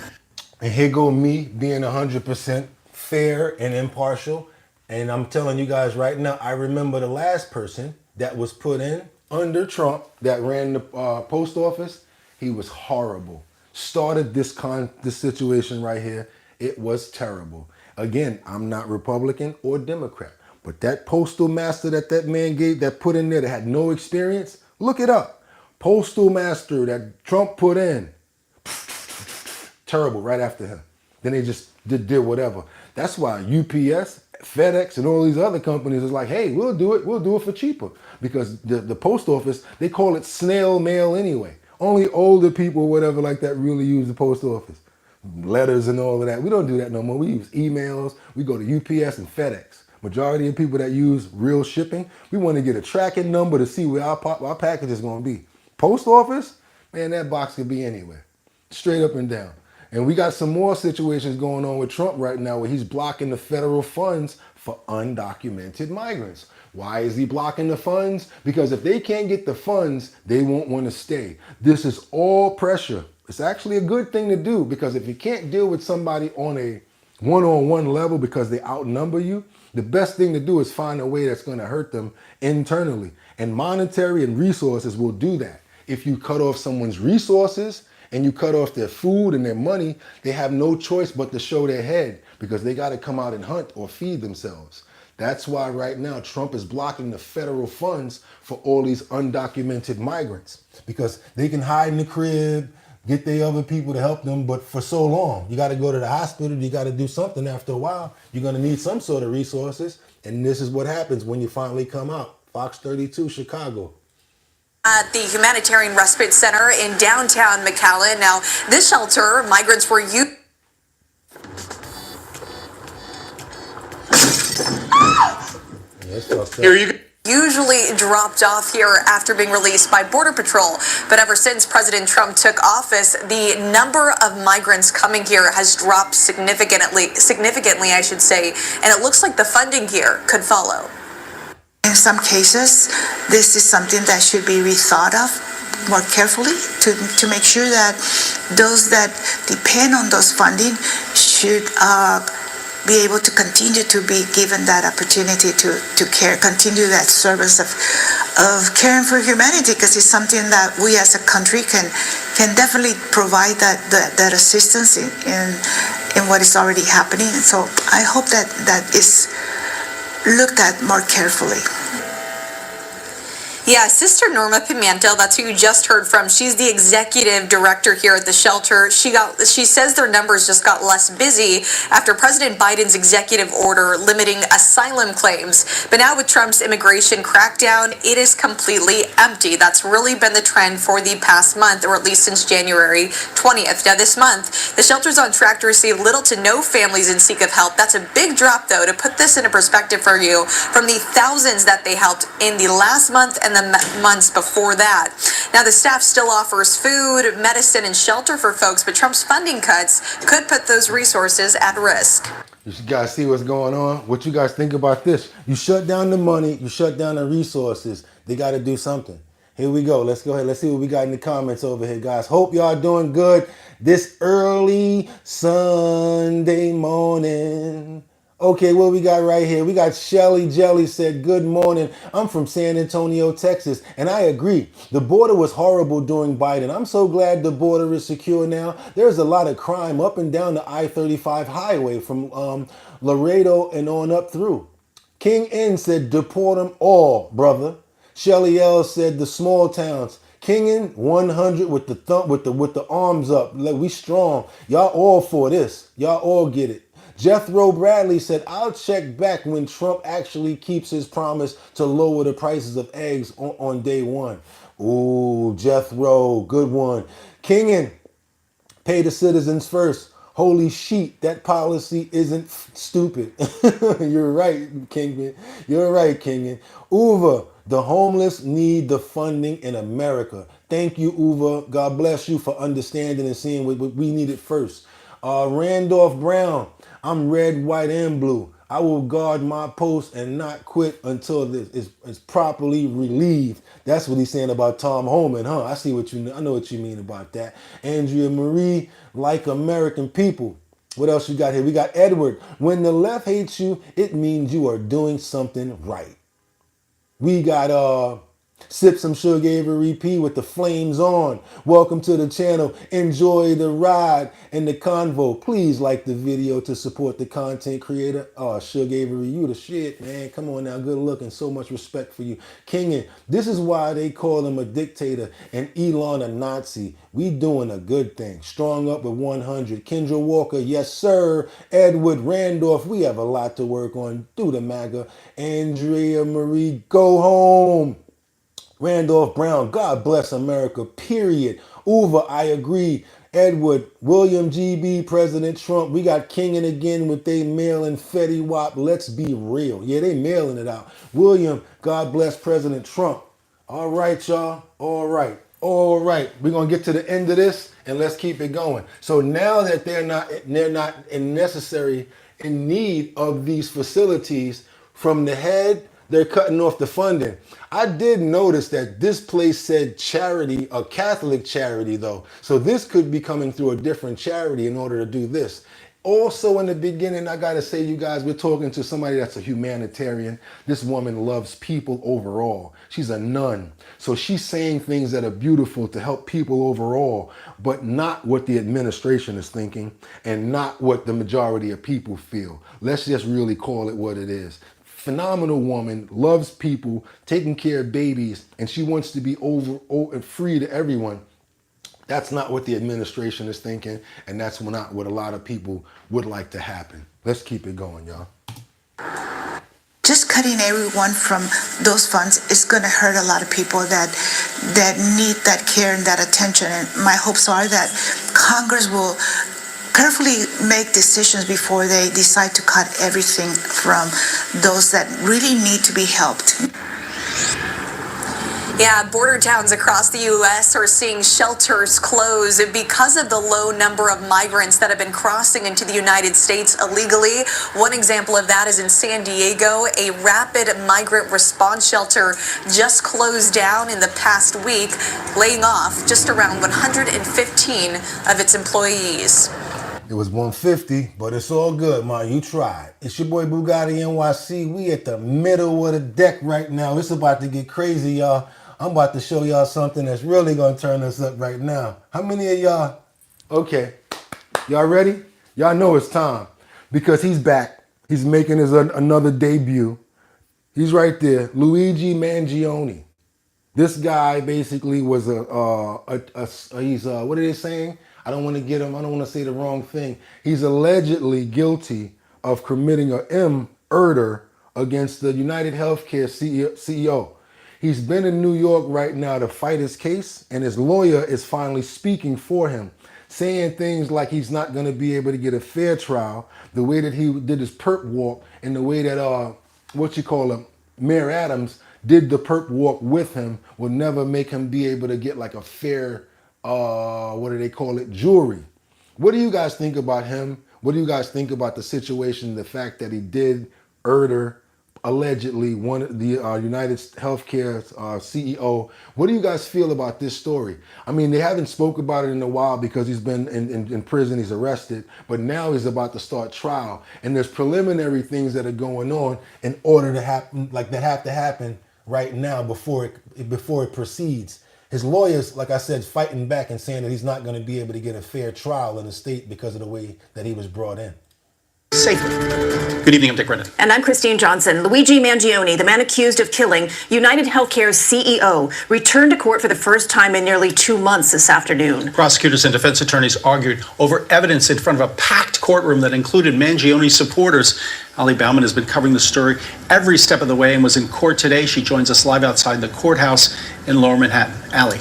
And here go me being 100% fair and impartial. And I'm telling you guys right now, I remember the last person that was put in under Trump that ran the post office. He was horrible. Started this situation right here. It was terrible. Again, I'm not Republican or Democrat, but that postal master that man gave, that put in there that had no experience, look it up. Postal master that Trump put in. Terrible right after him. Then they just did whatever. That's why UPS, FedEx, and all these other companies is like, hey, we'll do it for cheaper. Because the post office, they call it snail mail anyway. Only older people, whatever like that, really use the post office. Letters and all of that. We don't do that no more. We use emails. We go to UPS and FedEx. Majority of people that use real shipping, we want to get a tracking number to see where our package is going to be. Post office, man, that box could be anywhere. Straight up and down. And we got some more situations going on with Trump right now where he's blocking the federal funds for undocumented migrants. Why is he blocking the funds? Because if they can't get the funds, they won't want to stay. This is all pressure. It's actually a good thing to do, because if you can't deal with somebody on a one-on-one level because they outnumber you, the best thing to do is find a way that's going to hurt them internally. And monetary and resources will do that. If you cut off someone's resources and you cut off their food and their money, they have no choice but to show their head, because they got to come out and hunt or feed themselves. That's why right now Trump is blocking the federal funds for all these undocumented migrants, because they can hide in the crib, get the other people to help them, but for so long. You got to go to the hospital, you got to do something after a while. You're going to need some sort of resources, and this is what happens when you finally come out. Fox 32, Chicago. At the Humanitarian Respite Center in downtown McAllen. Now, this shelter, migrants were usually dropped off here after being released by Border Patrol. But ever since President Trump took office, the number of migrants coming here has dropped significantly, I should say. And it looks like the funding here could follow. In some cases, this is something that should be rethought of more carefully to make sure that those that depend on those funding should be able to continue to be given that opportunity to care, continue that service of caring for humanity, because it's something that we as a country can definitely provide that assistance in what is already happening. And so I hope that is looked at more carefully. Yeah, Sister Norma Pimiento, that's who you just heard from. She's the executive director here at the shelter. She says their numbers just got less busy after President Biden's executive order limiting asylum claims. But now with Trump's immigration crackdown, it is completely empty. That's really been the trend for the past month, or at least since January 20th. Now this month, the shelter's on track to receive little to no families in seek of help. That's a big drop, though, to put this into perspective for you, from the thousands that they helped in the last month and the months before that. Now, the staff still offers food, medicine, and shelter for folks, but Trump's funding cuts could put those resources at risk. You guys see what's going on? What you guys think about this? You shut down the money, you shut down the resources. They got to do something. Here we go. Let's go ahead. Let's see what we got in the comments over here, guys. Hope y'all doing good this early Sunday morning. Okay, what we got right here? We got Shelly Jelly said, good morning. I'm from San Antonio, Texas, and I agree. The border was horrible during Biden. I'm so glad the border is secure now. There's a lot of crime up and down the I-35 highway from Laredo and on up through. King N said, deport them all, brother. Shelly L said, the small towns. King N 100 with the thumb, with the arms up. Like, we strong. Y'all all for this. Y'all all get it. Jethro Bradley said, I'll check back when Trump actually keeps his promise to lower the prices of eggs on day one. Ooh, Jethro, good one. Kingen, pay the citizens first. Holy sheet, that policy isn't stupid. You're right, Kingman. You're right, Kingen. Uva, the homeless need the funding in America. Thank you, Uva. God bless you for understanding and seeing what we needed first. Randolph Brown, I'm red, white, and blue. I will guard my post and not quit until this is properly relieved. That's what he's saying about Tom Homan, huh? I know what you mean about that. Andrea Marie, like American people. What else you got here? We got Edward. When the left hates you, it means you are doing something right. We got Sip Some Sugar Avery P with the flames on. Welcome to the channel. Enjoy the ride and the convo. Please like the video to support the content creator. Oh, Sugar Avery, you the shit, man. Come on now, good looking. So much respect for you. Kingin, this is why they call him a dictator and Elon a Nazi. We doing a good thing. Strong up with 100. Kendra Walker, yes sir. Edward Randolph, we have a lot to work on. Do the MAGA. Andrea Marie, go home. Randolph Brown, God bless America, period. Uva, I agree. Edward, William GB, President Trump. We got Kingin again with they mailing Fetty Wap. Let's be real. Yeah, they mailing it out. William, God bless President Trump. All right, y'all. All right. All right. We're going to get to the end of this and let's keep it going. So now that they're not in need of these facilities from the head, they're cutting off the funding. I did notice that this place said charity, a Catholic charity though. So this could be coming through a different charity in order to do this. Also in the beginning, I gotta say, you guys, we're talking to somebody that's a humanitarian. This woman loves people overall. She's a nun. So she's saying things that are beautiful to help people overall, but not what the administration is thinking and not what the majority of people feel. Let's just really call it what it is. Phenomenal woman, loves people, taking care of babies, and she wants to be free to everyone. That's not what the administration is thinking, and that's not what a lot of people would like to happen. Let's keep it going, y'all. Just cutting everyone from those funds is going to hurt a lot of people that need that care and that attention. And my hopes are that Congress will carefully make decisions before they decide to cut everything from those that really need to be helped. Yeah, border towns across the U.S. are seeing shelters close because of the low number of migrants that have been crossing into the United States illegally. One example of that is in San Diego. A rapid migrant response shelter just closed down in the past week, laying off just around 115 of its employees. It was 150, but it's all good, man. You tried. It's your boy BOOGOTTINYC. We at the middle of the deck right now. It's about to get crazy, y'all. I'm about to show y'all something that's really going to turn us up right now. How many of y'all? Okay. Y'all ready? Y'all know it's time because he's back. He's making his another debut. He's right there. Luigi Mangione. This guy basically was he's what are they saying? I don't want to say the wrong thing. He's allegedly guilty of committing a murder against the United Healthcare CEO. He's been in New York right now to fight his case, and his lawyer is finally speaking for him, saying things like he's not going to be able to get a fair trial, the way that he did his perp walk, and the way that Mayor Adams did the perp walk with him will never make him be able to get like a fair, what do they call it, jury. What do you guys think about him? What do you guys think about the situation, the fact that he did murder allegedly one of the United Healthcare CEO? What do you guys feel about this story? I mean, they haven't spoke about it in a while because he's been in prison, he's arrested, but now he's about to start trial, and there's preliminary things that are going on in order to happen, like that have to happen right now before it proceeds. His lawyers, like I said, fighting back and saying that he's not going to be able to get a fair trial in the state because of the way that he was brought in. Safely. Good evening, I'm Dick Brennan. And I'm Christine Johnson. Luigi Mangione, the man accused of killing United Healthcare's CEO, returned to court for the first time in nearly 2 months this afternoon. Prosecutors and defense attorneys argued over evidence in front of a packed courtroom that included Mangione's supporters. Ali Bauman has been covering the story every step of the way and was in court today. She joins us live outside the courthouse in Lower Manhattan. Ali.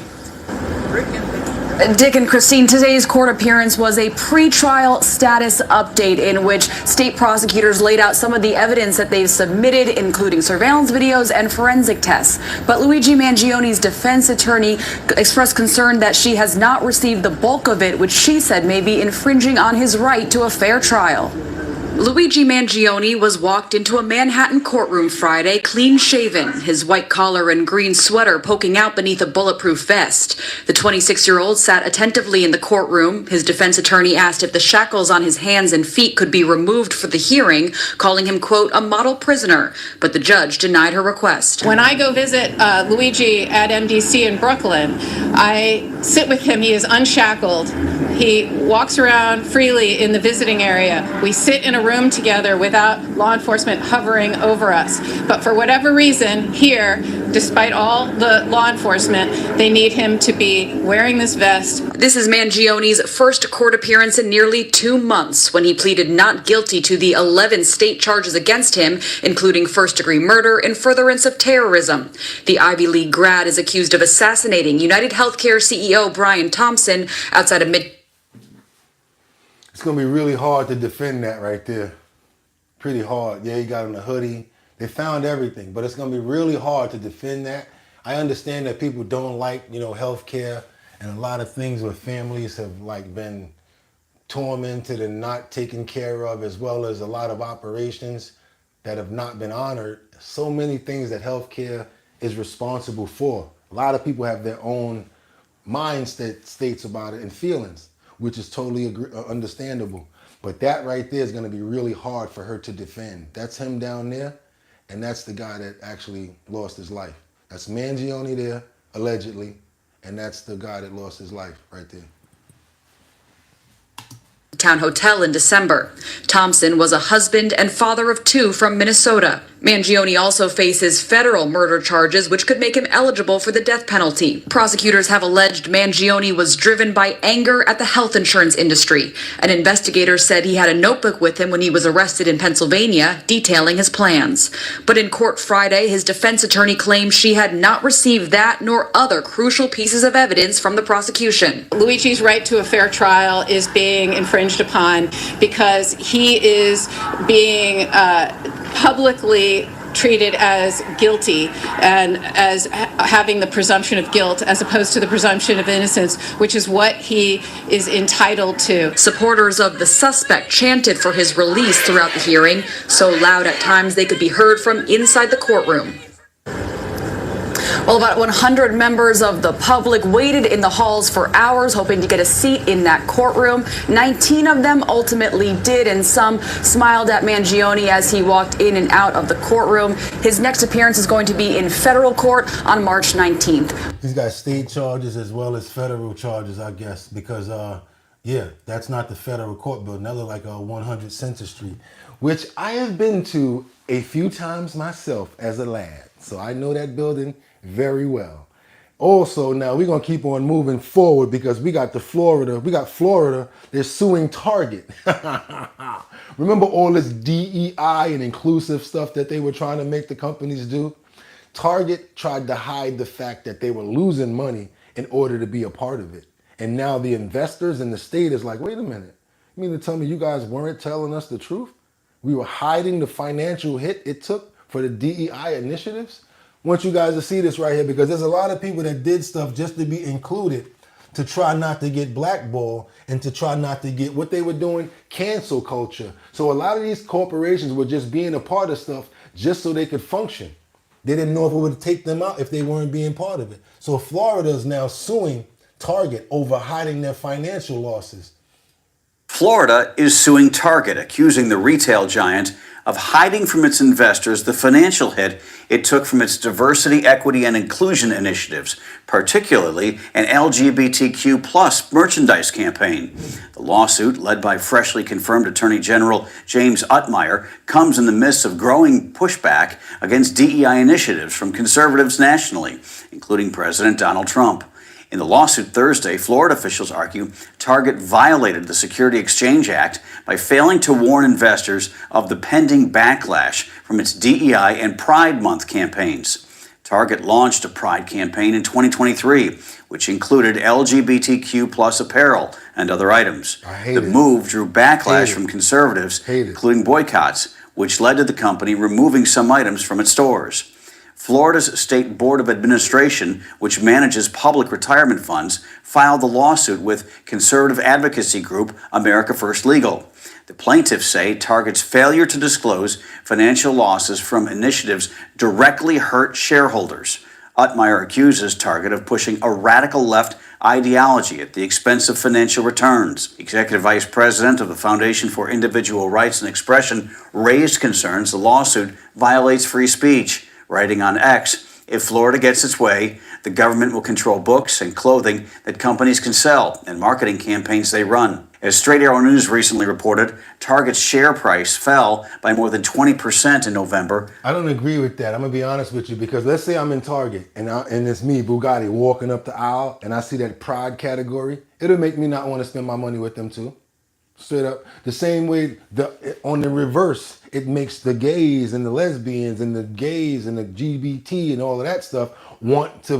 Dick and Christine, today's court appearance was a pre-trial status update in which state prosecutors laid out some of the evidence that they've submitted, including surveillance videos and forensic tests. But Luigi Mangione's defense attorney expressed concern that she has not received the bulk of it, which she said may be infringing on his right to a fair trial. Luigi Mangione was walked into a Manhattan courtroom Friday, clean-shaven, his white collar and green sweater poking out beneath a bulletproof vest. The 26-year-old sat attentively in the courtroom. His defense attorney asked if the shackles on his hands and feet could be removed for the hearing, calling him, quote, a model prisoner. But the judge denied her request. When I go visit Luigi at MDC in Brooklyn, I sit with him. He is unshackled. He walks around freely in the visiting area. We sit in a room together without law enforcement hovering over us. But for whatever reason, here, despite all the law enforcement, they need him to be wearing this vest. This is Mangione's first court appearance in nearly 2 months when he pleaded not guilty to the 11 state charges against him, including first-degree murder and furtherance of terrorism. The Ivy League grad is accused of assassinating United Healthcare CEO Brian Thompson outside of It's going to be really hard to defend that right there. Pretty hard. Yeah, he got on a hoodie. They found everything, but it's going to be really hard to defend that. I understand that people don't like, healthcare, and a lot of things where families have been tormented and not taken care of, as well as a lot of operations that have not been honored. So many things that healthcare is responsible for. A lot of people have their own mind states about it and feelings, which is totally understandable. But that right there is going to be really hard for her to defend. That's him down there, and that's the guy that actually lost his life. That's Mangione there, allegedly, and that's the guy that lost his life right there. Town Hotel in December. Thompson was a husband and father of 2 from Minnesota. Mangione also faces federal murder charges, which could make him eligible for the death penalty. Prosecutors have alleged Mangione was driven by anger at the health insurance industry. An investigator said he had a notebook with him when he was arrested in Pennsylvania, detailing his plans. But in court Friday, his defense attorney claimed she had not received that nor other crucial pieces of evidence from the prosecution. Luigi's right to a fair trial is being infringed upon because he is being publicly treated as guilty and as having the presumption of guilt as opposed to the presumption of innocence, which is what he is entitled to. Supporters of the suspect chanted for his release throughout the hearing, so loud at times they could be heard from inside the courtroom. Well, about 100 members of the public waited in the halls for hours, hoping to get a seat in that courtroom. 19 of them ultimately did, and some smiled at Mangione as he walked in and out of the courtroom. His next appearance is going to be in federal court on March 19th. He's got state charges as well as federal charges, I guess, because, that's not the federal court building. That look like 100 Center Street, which I have been to a few times myself as a lad. So I know that building very well. Also, now we're going to keep on moving forward because we got Florida, they're suing Target. Remember all this DEI and inclusive stuff that they were trying to make the companies do? Target tried to hide the fact that they were losing money in order to be a part of it. And now the investors in the state is like, wait a minute, you mean to tell me you guys weren't telling us the truth? We were hiding the financial hit it took for the DEI initiatives? want you guys to see this right here, because there's a lot of people that did stuff just to be included, to try not to get blackballed and to try not to get what they were doing, cancel culture. So a lot of these corporations were just being a part of stuff just so they could function. They didn't know if it would take them out if they weren't being part of it. So Florida is now suing Target over hiding their financial losses. Florida is suing Target, accusing the retail giant of hiding from its investors the financial hit it took from its diversity, equity, and inclusion initiatives, particularly an LGBTQ plus merchandise campaign. The lawsuit, led by freshly confirmed Attorney General James Utmeyer, comes in the midst of growing pushback against DEI initiatives from conservatives nationally, including President Donald Trump. In the lawsuit Thursday, Florida officials argue Target violated the Security Exchange Act by failing to warn investors of the pending backlash from its DEI and Pride Month campaigns. Target launched a Pride campaign in 2023, which included LGBTQ plus apparel and other items. The move drew backlash from conservatives, including boycotts, which led to the company removing some items from its stores. Florida's State Board of Administration, which manages public retirement funds, filed the lawsuit with conservative advocacy group America First Legal. The plaintiffs say Target's failure to disclose financial losses from initiatives directly hurt shareholders. Utmeyer accuses Target of pushing a radical left ideology at the expense of financial returns. Executive Vice President of the Foundation for Individual Rights and Expression raised concerns the lawsuit violates free speech, writing on X, "If Florida gets its way, the government will control books and clothing that companies can sell and marketing campaigns they run." As Straight Arrow News recently reported, Target's share price fell by more than 20% in November. I don't agree with that. I'm going to be honest with you, because let's say I'm in Target and it's me, Bugatti, walking up the aisle and I see that Pride category. It'll make me not want to spend my money with them too. Straight up. The same way on the reverse, it makes the gays and the lesbians and the gays and the LGBT and all of that stuff want to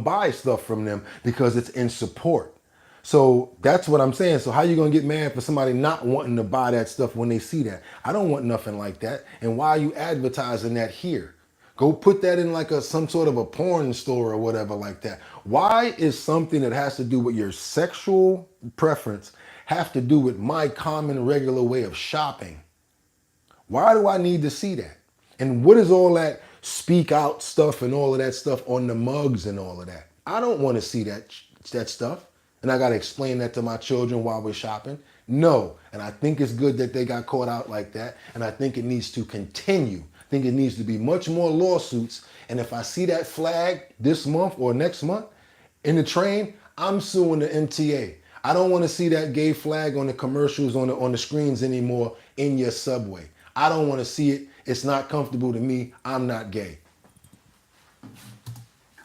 buy stuff from them because it's in support. So that's what I'm saying. So how you gonna get mad for somebody not wanting to buy that stuff when they see that? I don't want nothing like that. And why are you advertising that here? Go put that in like some sort of a porn store or whatever like that. Why is something that has to do with your sexual preference have to do with my common regular way of shopping? Why do I need to see that? And what is all that speak out stuff and all of that stuff on the mugs and all of that? I don't want to see that stuff. And I got to explain that to my children while we're shopping? No. And I think it's good that they got caught out like that. And I think it needs to continue. I think it needs to be much more lawsuits. And if I see that flag this month or next month in the train, I'm suing the MTA. I don't want to see that gay flag on the commercials on the screens anymore in your subway. I don't want to see it. It's not comfortable to me. I'm not gay.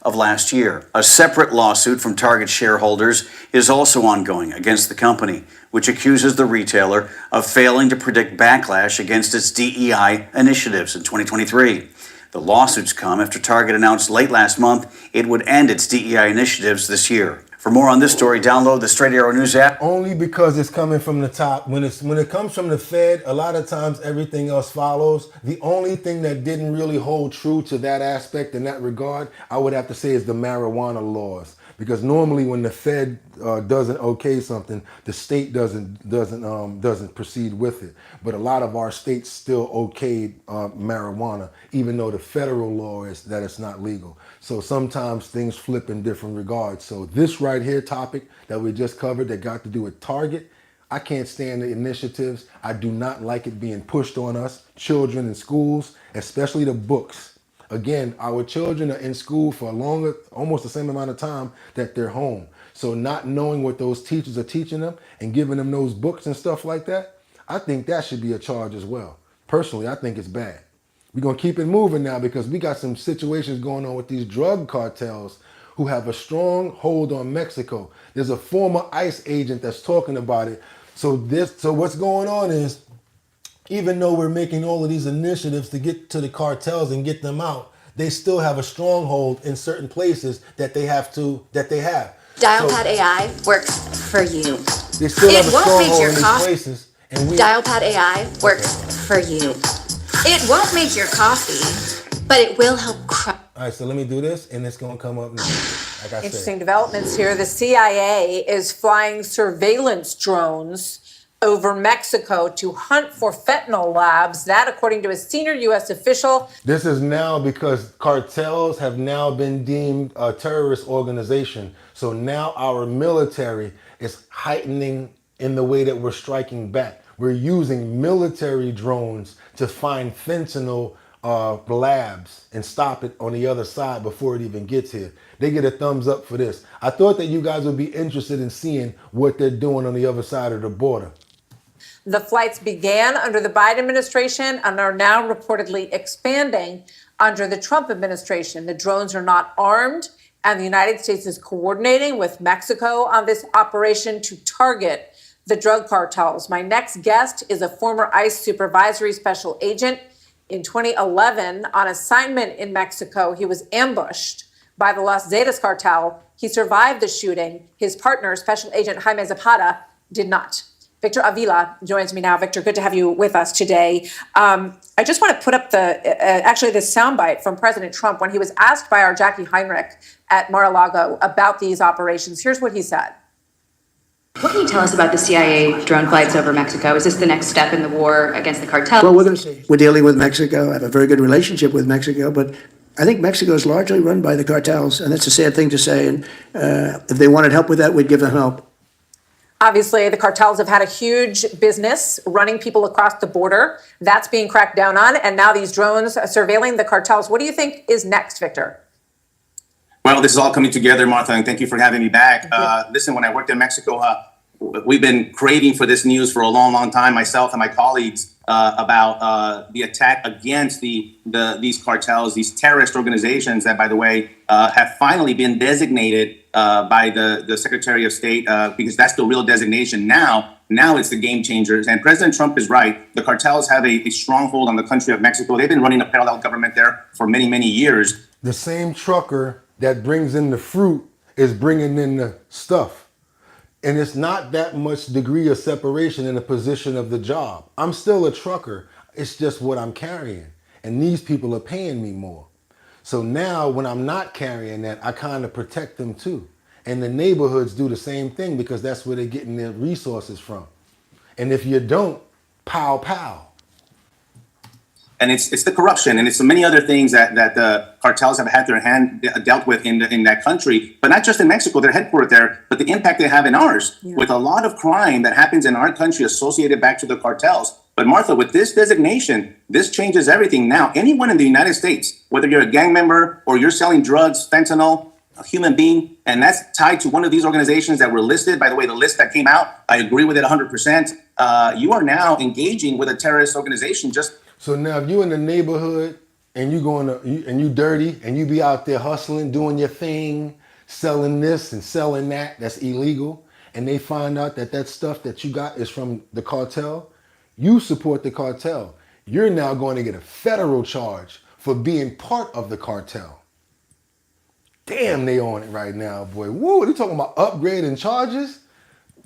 Of last year, a separate lawsuit from Target shareholders is also ongoing against the company, which accuses the retailer of failing to predict backlash against its DEI initiatives in 2023. The lawsuits come after Target announced late last month it would end its DEI initiatives this year. For more on this story, download the Straight Arrow News app. Only because it's coming from the top. When it comes from the Fed, a lot of times everything else follows. The only thing that didn't really hold true to that aspect in that regard, I would have to say, is the marijuana laws. Because normally when the Fed doesn't okay something, the state doesn't proceed with it. But a lot of our states still okayed marijuana, even though the federal law is that it's not legal. So sometimes things flip in different regards. So this right here topic that we just covered that got to do with Target, I can't stand the initiatives. I do not like it being pushed on us, children in schools, especially the books. Again, our children are in school for almost the same amount of time that they're home. So not knowing what those teachers are teaching them and giving them those books and stuff like that, I think that should be a charge as well. Personally, I think it's bad. We're going to keep it moving now because we got some situations going on with these drug cartels who have a strong hold on Mexico. There's a former ICE agent that's talking about it. So what's going on is, even though we're making all of these initiatives to get to the cartels and get them out, they still have a stronghold in certain places that they have. Dialpad AI works for you. They still have a stronghold in these coffee. places. Dialpad AI works for you. It won't make your coffee, but it will help All right, so let me do this, and it's going to come up now. Like I Interesting said. developments here. The CIA is flying surveillance drones over Mexico to hunt for fentanyl labs. That, according to a senior U.S. official. This is now because cartels have now been deemed a terrorist organization. So now our military is heightening in the way that we're striking back. We're using military drones to find fentanyl labs and stop it on the other side before it even gets here. They get a thumbs up for this. I thought that you guys would be interested in seeing what they're doing on the other side of the border. The flights began under the Biden administration and are now reportedly expanding under the Trump administration. The drones are not armed, and the United States is coordinating with Mexico on this operation to target the drug cartels. My next guest is a former ICE supervisory special agent. In 2011, on assignment in Mexico, he was ambushed by the Los Zetas cartel. He survived the shooting. His partner, Special Agent Jaime Zapata, did not. Victor Avila joins me now. Victor, good to have you with us today. I just want to put up this soundbite from President Trump when he was asked by our Jackie Heinrich at Mar-a-Lago about these operations. Here's what he said. What can you tell us about the CIA drone flights over Mexico? Is this the next step in the war against the cartel? Well, we're dealing with Mexico. I have a very good relationship with Mexico, but I think Mexico is largely run by the cartels, and that's a sad thing to say. And if they wanted help with that, we'd give them help. Obviously, the cartels have had a huge business running people across the border. That's being cracked down on, and now these drones are surveilling the cartels. What do you think is next, Victor? Well, this is all coming together, Martha, and thank you for having me back. Listen, when I worked in Mexico, we've been craving for this news for a long, long time, myself and my colleagues, about the attack against these cartels, these terrorist organizations that, by the way, have finally been designated by the Secretary of State, because that's the real designation now. Now it's the game changers. And President Trump is right. The cartels have a stronghold on the country of Mexico. They've been running a parallel government there for many, many years. The same trucker that brings in the fruit is bringing in the stuff. And it's not that much degree of separation in the position of the job. I'm still a trucker. It's just what I'm carrying. And these people are paying me more. So now when I'm not carrying that, I kind of protect them too. And the neighborhoods do the same thing because that's where they're getting their resources from. And if you don't, pow, pow. And it's the corruption, and it's so many other things that the cartels have had their hand dealt with in that country, but not just in Mexico, they're headquartered there, but the impact they have in ours, with a lot of crime that happens in our country associated back to the cartels. But Martha, with this designation, this changes everything. Now, anyone in the United States, whether you're a gang member or you're selling drugs, fentanyl, a human being, and that's tied to one of these organizations that were listed. By the way, the list that came out, I agree with it 100%. You are now engaging with a terrorist organization. So now if you in the neighborhood and you dirty and you be out there hustling, doing your thing, selling this and selling that, that's illegal, and they find out that stuff that you got is from the cartel, you support the cartel. You're now going to get a federal charge for being part of the cartel. Damn, they on it right now, boy. Woo, they talking about upgrading charges?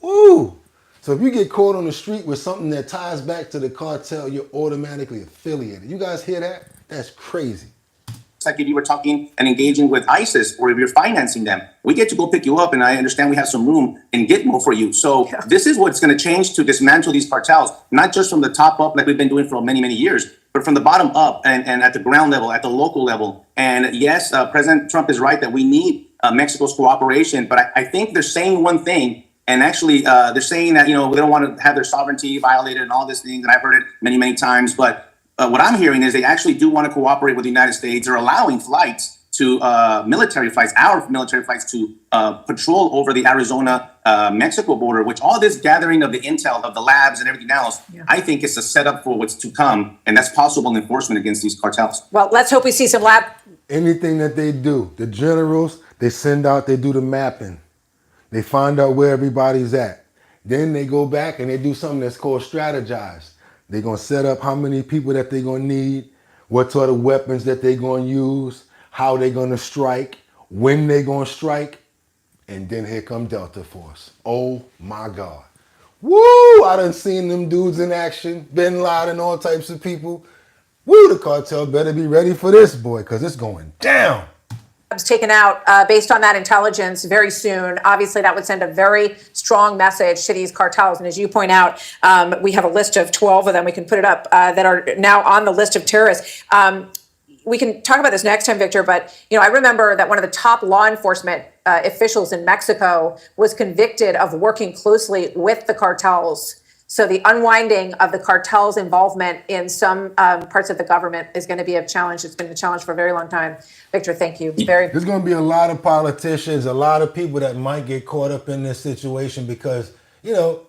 Woo. So if you get caught on the street with something that ties back to the cartel, you're automatically affiliated. You guys hear that? That's crazy. It's like if you were talking and engaging with ISIS, or if you're financing them, we get to go pick you up, and I understand we have some room in Gitmo for you. So this is what's going to change to dismantle these cartels, not just from the top up like we've been doing for many, many years, but from the bottom up and at the ground level, at the local level. And yes, President Trump is right that we need Mexico's cooperation, but I think they're saying one thing. And actually, they're saying that, they don't want to have their sovereignty violated and all this thing, and I've heard it many, many times. But what I'm hearing is they actually do want to cooperate with the United States. They're allowing flights to military flights, our military flights, to patrol over the Arizona-Mexico border, which all this gathering of the intel, of the labs and everything else, I think it's a setup for what's to come. And that's possible enforcement against these cartels. Well, let's hope we see some lab. Anything that they do, the generals, they send out, they do the mapping. They find out where everybody's at. Then they go back and they do something that's called strategize. They're going to set up how many people that they're going to need, what sort of weapons that they're going to use, how they're going to strike, when they're going to strike, and then here come Delta Force. Oh my God. Woo! I done seen them dudes in action, Bin Laden, all types of people. Woo, the cartel better be ready for this, boy, because it's going down. Taken out based on that intelligence very soon. Obviously, that would send a very strong message to these cartels. And as you point out, we have a list of 12 of them. We can put it up that are now on the list of terrorists. We can talk about this next time, Victor. But I remember that one of the top law enforcement officials in Mexico was convicted of working closely with the cartels. So the unwinding of the cartel's involvement in some parts of the government is going to be a challenge. It's been a challenge for a very long time. Victor, thank you. There's going to be a lot of politicians, a lot of people that might get caught up in this situation because,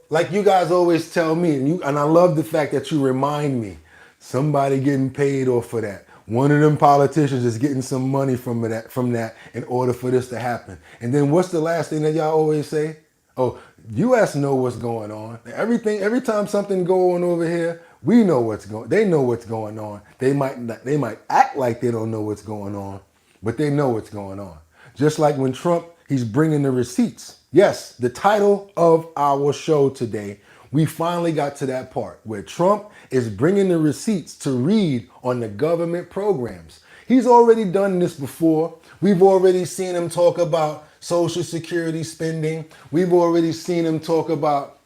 like you guys always tell me, and I love the fact that you remind me, somebody getting paid off for that. One of them politicians is getting some money from that in order for this to happen. And then what's the last thing that y'all always say? Oh, U.S. know what's going on. Every time something go on over here, we know what's going. They know what's going on. They might act like they don't know what's going on, but they know what's going on. Just like when Trump, he's bringing the receipts. Yes, the title of our show today, we finally got to that part where Trump is bringing the receipts to read on the government programs. He's already done this before. We've already seen him talk about Social Security spending. We've already seen him talk about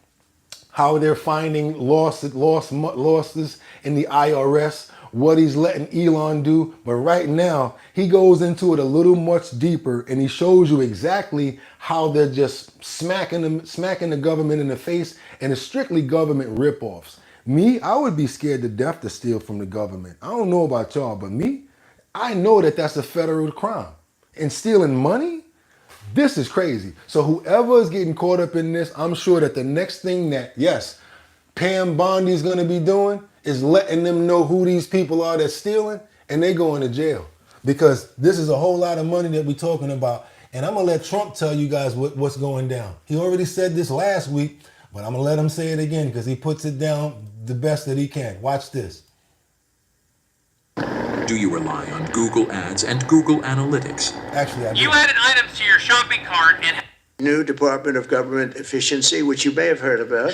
how they're finding losses in the IRS, what he's letting Elon do. But right now, he goes into it a little much deeper and he shows you exactly how they're just smacking the government in the face, and it's strictly government ripoffs. Me, I would be scared to death to steal from the government. I don't know about y'all, but me, I know that that's a federal crime. And stealing money? This is crazy. So whoever is getting caught up in this, I'm sure that the next thing that, yes, Pam Bondi's going to be doing is letting them know who these people are that's stealing, and they going to jail. Because this is a whole lot of money that we're talking about. And I'm going to let Trump tell you guys what's going down. He already said this last week, but I'm going to let him say it again because he puts it down the best that he can. Watch this. Do you rely on Google Ads and Google Analytics? Actually, I do. You added items to your shopping cart and... New Department of Government Efficiency, which you may have heard about.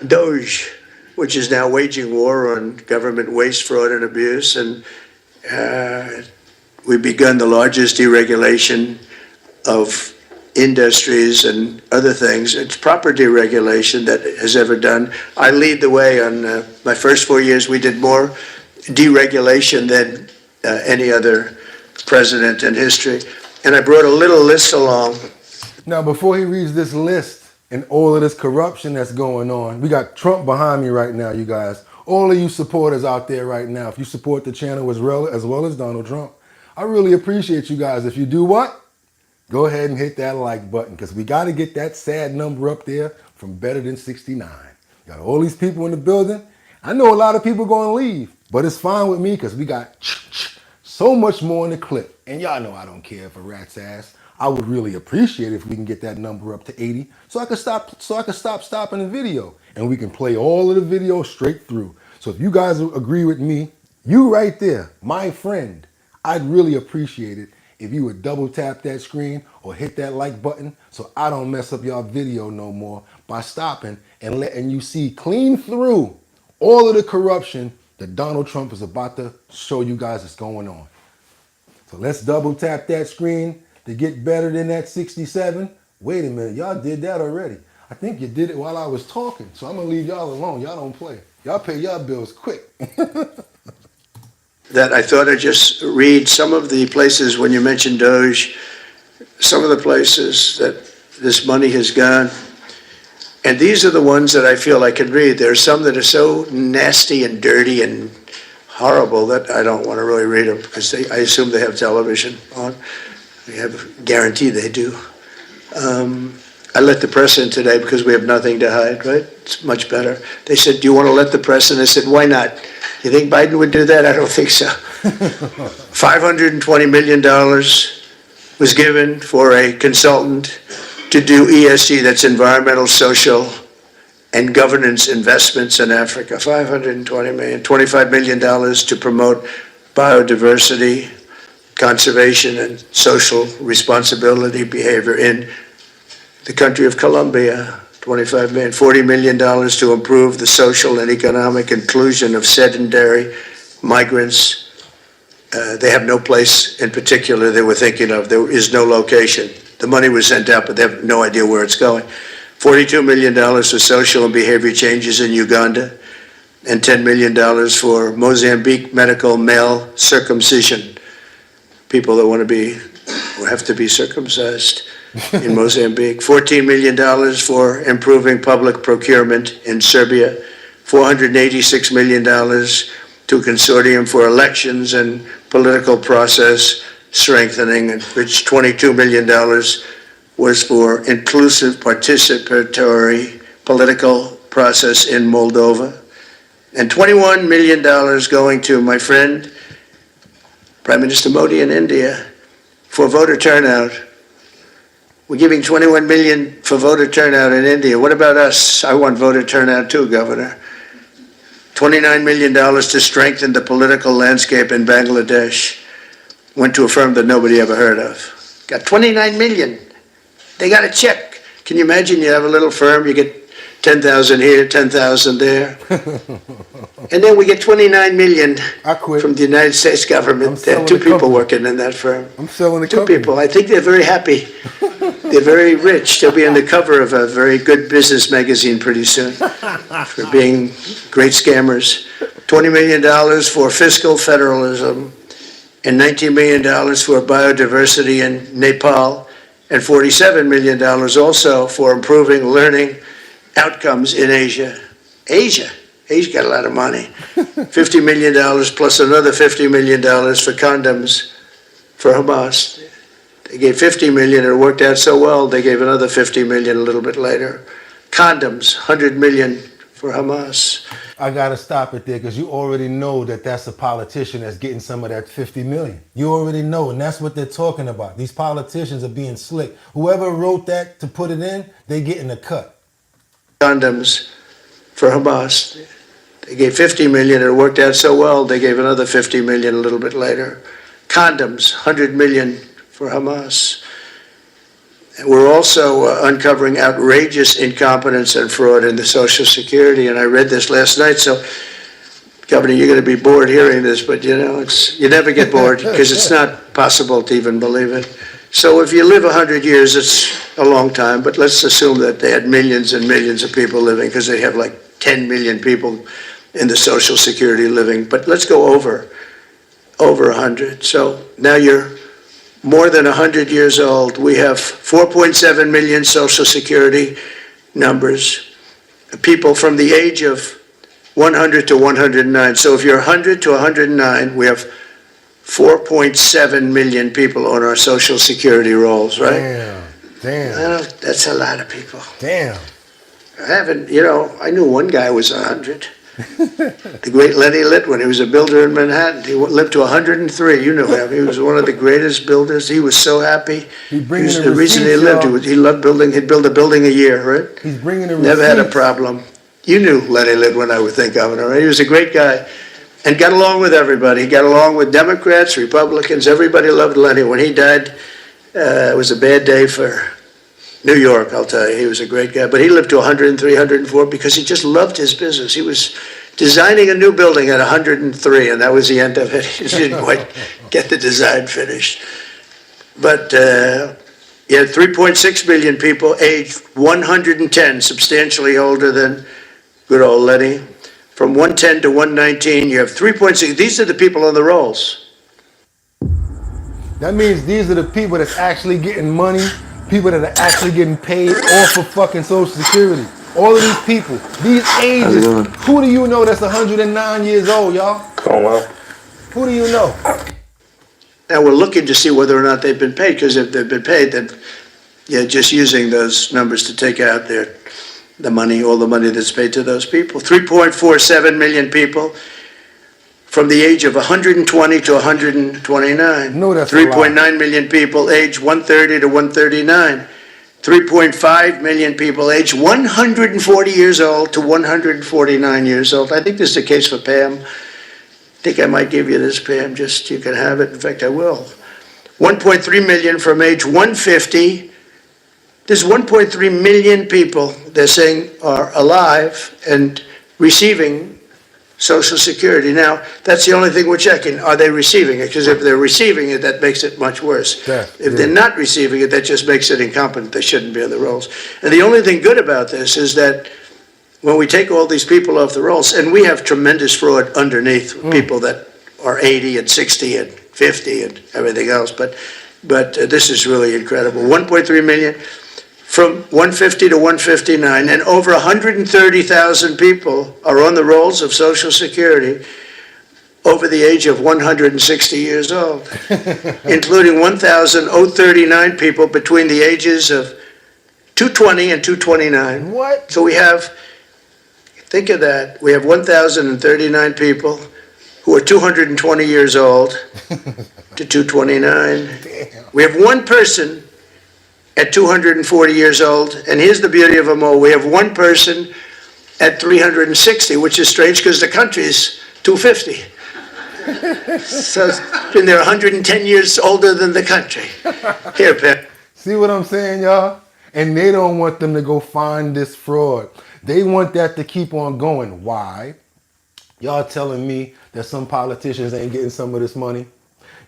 DOGE, which is now waging war on government waste, fraud, and abuse. And we've begun the largest deregulation of industries and other things. It's proper deregulation that has ever done. I lead the way on my first 4 years. We did more deregulation than any other president in history. And I brought a little list along. Now, before he reads this list and all of this corruption that's going on, we got Trump behind me right now, you guys. All of you supporters out there right now, if you support the channel as well as Donald Trump, I really appreciate you guys. If you do what? Go ahead and hit that like button because we got to get that sad number up there from better than 69. Got all these people in the building. I know a lot of people going to leave, but it's fine with me because we got so much more in the clip. And y'all know I don't care for rat's ass. I would really appreciate it if we can get that number up to 80 so I could stop stopping the video and we can play all of the video straight through. So if you guys agree with me, you right there, my friend, I'd really appreciate it if you would double tap that screen or hit that like button so I don't mess up y'all video no more by stopping and letting you see clean through all of the corruption that Donald Trump is about to show you guys is going on. So let's double tap that screen to get better than that 67. Wait a minute, y'all did that already. I think you did it while I was talking, so I'm gonna leave y'all alone. Y'all don't play. Y'all pay y'all bills quick. That I thought I'd just read some of the places when you mentioned Doge, some of the places that this money has gone. And these are the ones that I feel I can read. There are some that are so nasty and dirty and horrible that I don't want to really read them because I assume they have television on. We have guarantee they do. I let the press in today because we have nothing to hide, right? It's much better. They said, do you want to let the press in? I said, why not? You think Biden would do that? I don't think so. $520 million was given for a consultant to do ESG, that's environmental, social, and governance investments in Africa. $520 million, $25 million to promote biodiversity, conservation, and social responsibility behavior in the country of Colombia. $25 million, $40 million to improve the social and economic inclusion of sedentary migrants. They have no place in particular they were thinking of. There is no location. The money was sent out, but they have no idea where it's going. $42 million for social and behavior changes in Uganda, and $10 million for Mozambique medical male circumcision. People that want to be, or have to be circumcised in Mozambique. $14 million for improving public procurement in Serbia. $486 million to a consortium for elections and political process strengthening, which $22 million was for inclusive participatory political process in Moldova. And $21 million going to my friend, Prime Minister Modi in India, for voter turnout. We're giving $21 million for voter turnout in India. What about us? I want voter turnout too, Governor. $29 million to strengthen the political landscape in Bangladesh. Went to a firm that nobody ever heard of. Got $29 million. They got a check. Can you imagine you have a little firm, you get 10,000 here, 10,000 there. And then we get $29 million from the United States government. There are two people working in that firm. I'm selling the Two people. I think they're very happy. They're very rich. They'll be on the cover of a very good business magazine pretty soon for being great scammers. $20 million for fiscal federalism and $19 million for biodiversity in Nepal and $47 million also for improving learning outcomes in Asia. Asia got a lot of money. $50 million plus another $50 million for condoms for Hamas. They gave $50 million, and it worked out so well, they gave another $50 million a little bit later. Condoms, $100 million for Hamas. I gotta stop it there because you already know that that's a politician that's getting some of that $50 million. You already know, and that's what they're talking about. These politicians are being slick. Whoever wrote that to put it in, they getting a cut. Condoms for Hamas. They gave $50 million, and it worked out so well, they gave another $50 million a little bit later. Condoms, $100 million for Hamas. And we're also uncovering outrageous incompetence and fraud in the Social Security, and I read this last night, so Governor, you're going to be bored hearing this, but you know, you never get bored because it's not possible to even believe it. So if you live 100 years, it's a long time, but let's assume that they had millions and millions of people living because they have like 10 million people in the Social Security living, but let's go over 100. So now you're more than 100 years old. We have 4.7 million Social Security numbers, people from the age of 100 to 109. So if you're 100 to 109, we have 4.7 million people on our Social Security rolls, right? Damn. Well, that's a lot of people. Damn. I knew one guy was 100. The great Lenny Litwin, he was a builder in Manhattan. He lived to 103. You know him. He was one of the greatest builders. He was so happy. The reason he lived, he loved building. He'd build a building a year, right? He's bringing the Never had a problem. You knew Lenny Litwin, I would think, Governor, right? He was a great guy and got along with everybody. He got along with Democrats, Republicans. Everybody loved Lenny. When he died, it was a bad day for New York, I'll tell you. He was a great guy. But he lived to 103, 104 because he just loved his business. He was designing a new building at 103, and that was the end of it. He didn't quite get the design finished. But you had 3.6 million people aged 110, substantially older than good old Lenny. From 110 to 119, you have 3.6. These are the people on the rolls. That means these are the people that's actually getting money, people that are actually getting paid off of fucking Social Security. All of these people, these ages, who do you know that's 109 years old, y'all? Oh, well. Who do you know? Now we're looking to see whether or not they've been paid, because if they've been paid, then just using those numbers to take out the money, all the money that's paid to those people. 3.47 million people from the age of 120 to 129. No, that's 3.9 million people aged 130 to 139. 3.5 million people aged 140 years old to 149 years old. I think this is the case for Pam. I think I might give you this, Pam, just you can have it. In fact, I will. 1.3 million from age 150. There's 1.3 million people they're saying are alive and receiving Social Security. Now, that's the only thing we're checking. Are they receiving it? Because if they're receiving it, that makes it much worse. If they're not receiving it, that just makes it incompetent. They shouldn't be on the rolls. And the only thing good about this is that when we take all these people off the rolls, and we have tremendous fraud underneath, people that are 80 and 60 and 50 and everything else, but this is really incredible. 1.3 million from 150 to 159, and over 130,000 people are on the rolls of Social Security over the age of 160 years old, including 1,039 people between the ages of 220 and 229. What? So we have, think of that, we have 1,039 people who are 220 years old to 229. Damn. We have one person at 240 years old, and here's the beauty of them all. We have one person at 360, which is strange because the country's 250. So it's been there 110 years older than the country. Here, Pep. See what I'm saying, y'all? And they don't want them to go find this fraud. They want that to keep on going. Why? Y'all telling me that some politicians ain't getting some of this money?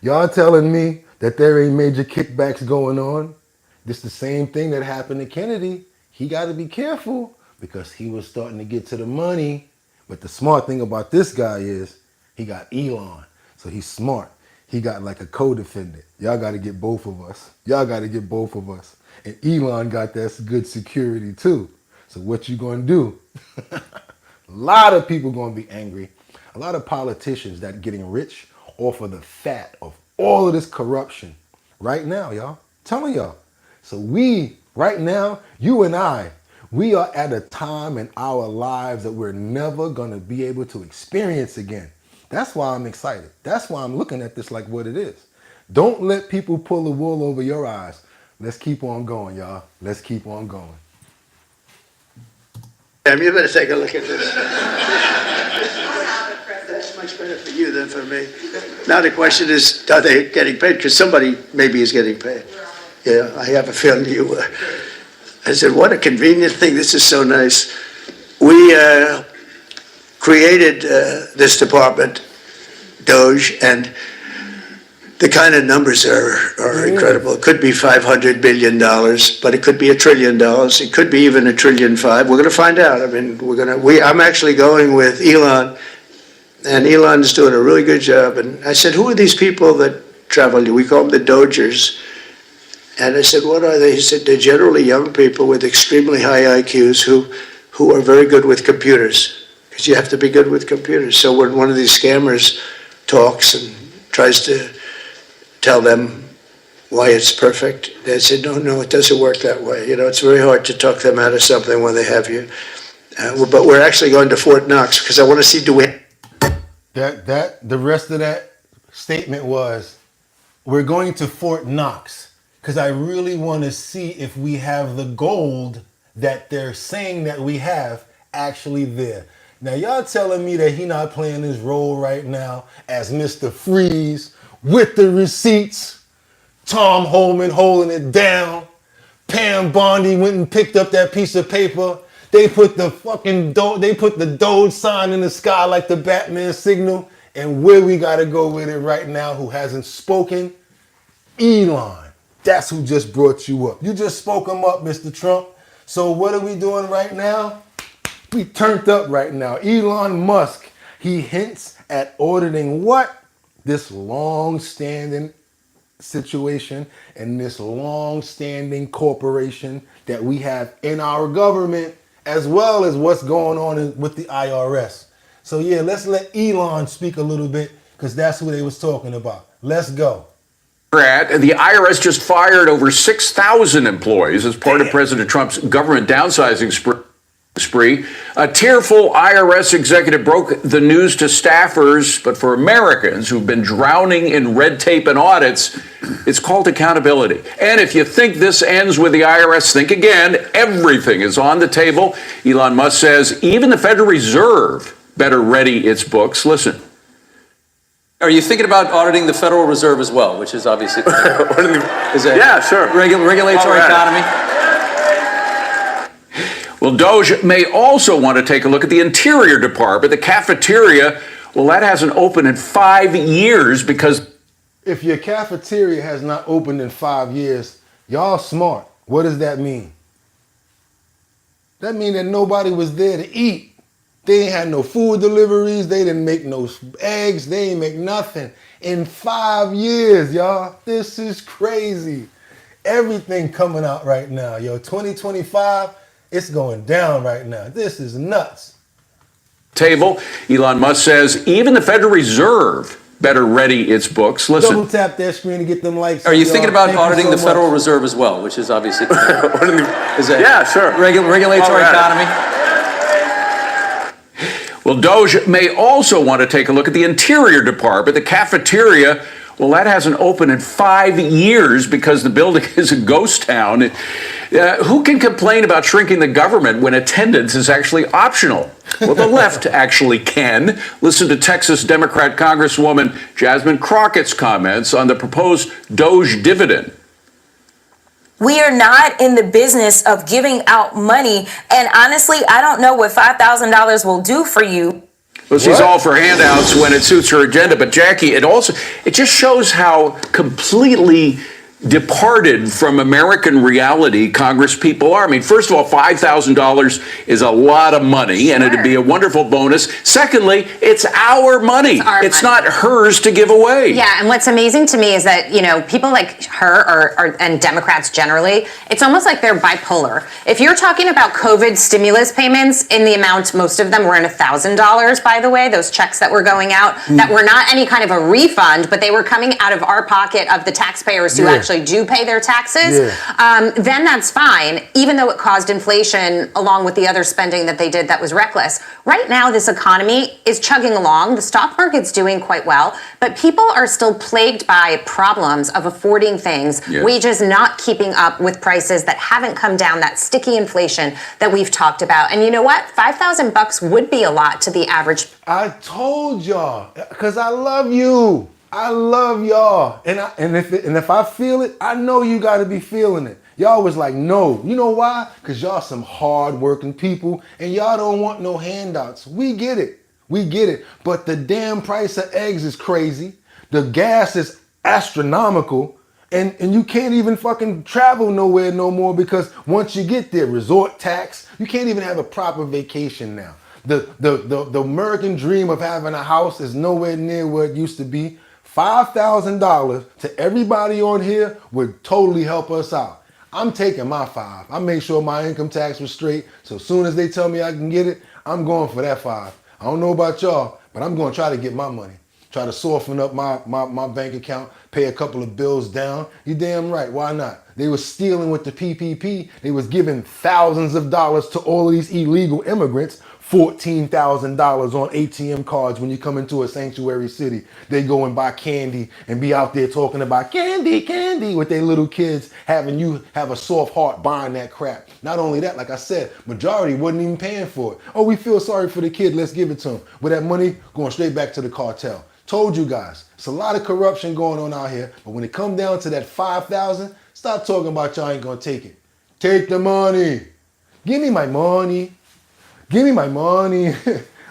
Y'all telling me that there ain't major kickbacks going on? This the same thing that happened to Kennedy. He got to be careful because he was starting to get to the money. But the smart thing about this guy is he got Elon. So he's smart. He got like a co-defendant. Y'all got to get both of us. Y'all got to get both of us. And Elon got that good security too. So what you going to do? A lot of people going to be angry. A lot of politicians that getting rich off of the fat of all of this corruption right now, y'all. Telling y'all. So we, right now, you and I, we are at a time in our lives that we're never going to be able to experience again. That's why I'm excited. That's why I'm looking at this like what it is. Don't let people pull the wool over your eyes. Let's keep on going, y'all. Let's keep on going. You better take a look at this. That's much better for you than for me. Now the question is, are they getting paid? Because somebody maybe is getting paid. Yeah, I have a feeling you were. I said, what a convenient thing. This is so nice. We created this department, Doge, and the kind of numbers are incredible. It could be $500 billion, but it could be $1 trillion. It could be even $1.5 trillion. We're going to find out. I mean, I'm actually going with Elon, and Elon's doing a really good job. And I said, who are these people that travel? We call them the Dogers. And I said, what are they? He said, they're generally young people with extremely high IQs who are very good with computers, because you have to be good with computers. So when one of these scammers talks and tries to tell them why it's perfect, they said, no, it doesn't work that way. You know, it's very hard to talk them out of something when they have you. But we're actually going to Fort Knox because I want to see, do we... The rest of that statement was, we're going to Fort Knox. Because I really want to see if we have the gold that they're saying that we have actually there. Now, y'all telling me that he not playing his role right now as Mr. Freeze with the receipts, Tom Homan holding it down, Pam Bondi went and picked up that piece of paper. They put the Doge sign in the sky like the Batman signal. And where we got to go with it right now, who hasn't spoken? Elon. That's who just brought you up. You just spoke him up, Mr. Trump. So what are we doing right now? We turned up right now. Elon Musk, he hints at auditing what? This long-standing situation and this long-standing corporation that we have in our government, as well as what's going on with the IRS. So yeah, let's let Elon speak a little bit, because that's who they was talking about. Let's go. The IRS just fired over 6,000 employees as part of President Trump's government downsizing spree. A tearful IRS executive broke the news to staffers, but for Americans who've been drowning in red tape and audits, it's called accountability. And if you think this ends with the IRS, think again. Everything is on the table. Elon Musk says even the Federal Reserve better ready its books. Listen. Are you thinking about auditing the Federal Reserve as well, which is obviously yeah, sure. Regulatory economy? Well, Doge may also want to take a look at the Interior Department. The cafeteria, well, that hasn't opened in 5 years because... If your cafeteria has not opened in 5 years, y'all smart. What does that mean? That means that nobody was there to eat. They ain't had no food deliveries. They didn't make no eggs. They ain't make nothing. In 5 years, y'all. This is crazy. Everything coming out right now. Yo, 2025, it's going down right now. This is nuts. Table, Elon Musk says even the Federal Reserve better ready its books. Listen. Double tap that screen to get them likes. Are you thinking about Thank auditing you so the Federal much. Reserve as well, which is obviously is Yeah, sure. regulates our economy? Well, Doge may also want to take a look at the Interior Department. The cafeteria, well, that hasn't opened in 5 years because the building is a ghost town. Who can complain about shrinking the government when attendance is actually optional? Well, the left actually can. Listen to Texas Democrat Congresswoman Jasmine Crockett's comments on the proposed Doge dividend. We are not in the business of giving out money. And honestly, I don't know what $5,000 will do for you. Well, she's all for handouts when it suits her agenda. But Jackie, it just shows how completely departed from American reality Congress people are. I mean, first of all, $5,000 is a lot of money, and it'd be a wonderful bonus. Secondly, it's our money. It's not hers to give away. Yeah, and what's amazing to me is that, you know, people like her and Democrats generally, it's almost like they're bipolar. If you're talking about COVID stimulus payments in the amount, most of them were in $1,000, by the way, those checks that were going out, that were not any kind of a refund, but they were coming out of our pocket of the taxpayers who actually do pay their taxes, then that's fine, even though it caused inflation along with the other spending that they did that was reckless. Right now, this economy is chugging along. The stock market's doing quite well, but people are still plagued by problems of affording things, wages not keeping up with prices that haven't come down, that sticky inflation that we've talked about. And you know what? $5,000 would be a lot to the average. I told y'all, because I love you. I love y'all. And if I feel it, I know you got to be feeling it. Y'all was like, no. You know why? Because y'all some hard-working people, and y'all don't want no handouts. We get it. We get it. But the damn price of eggs is crazy. The gas is astronomical. And you can't even fucking travel nowhere no more because once you get there, resort tax, you can't even have a proper vacation now. The American dream of having a house is nowhere near where it used to be. $5,000 to everybody on here would totally help us out. I'm taking my $5. I make sure my income tax was straight. So as soon as they tell me I can get it, I'm going for that $5. I don't know about y'all, but I'm going to try to get my money. Try to soften up my bank account, pay a couple of bills down. You damn right. Why not? They were stealing with the PPP. They was giving thousands of dollars to all of these illegal immigrants. $14,000 on ATM cards when you come into a sanctuary city. They go and buy candy and be out there talking about candy with their little kids, having you have a soft heart buying that crap. Not only that, like I said, majority wasn't even paying for it. Oh, we feel sorry for the kid, let's give it to him. With that money going straight back to the cartel. Told you guys, it's a lot of corruption going on out here, but when it come down to that $5,000, stop talking about y'all ain't gonna take it. Take the money. Give me my money. Give me my money.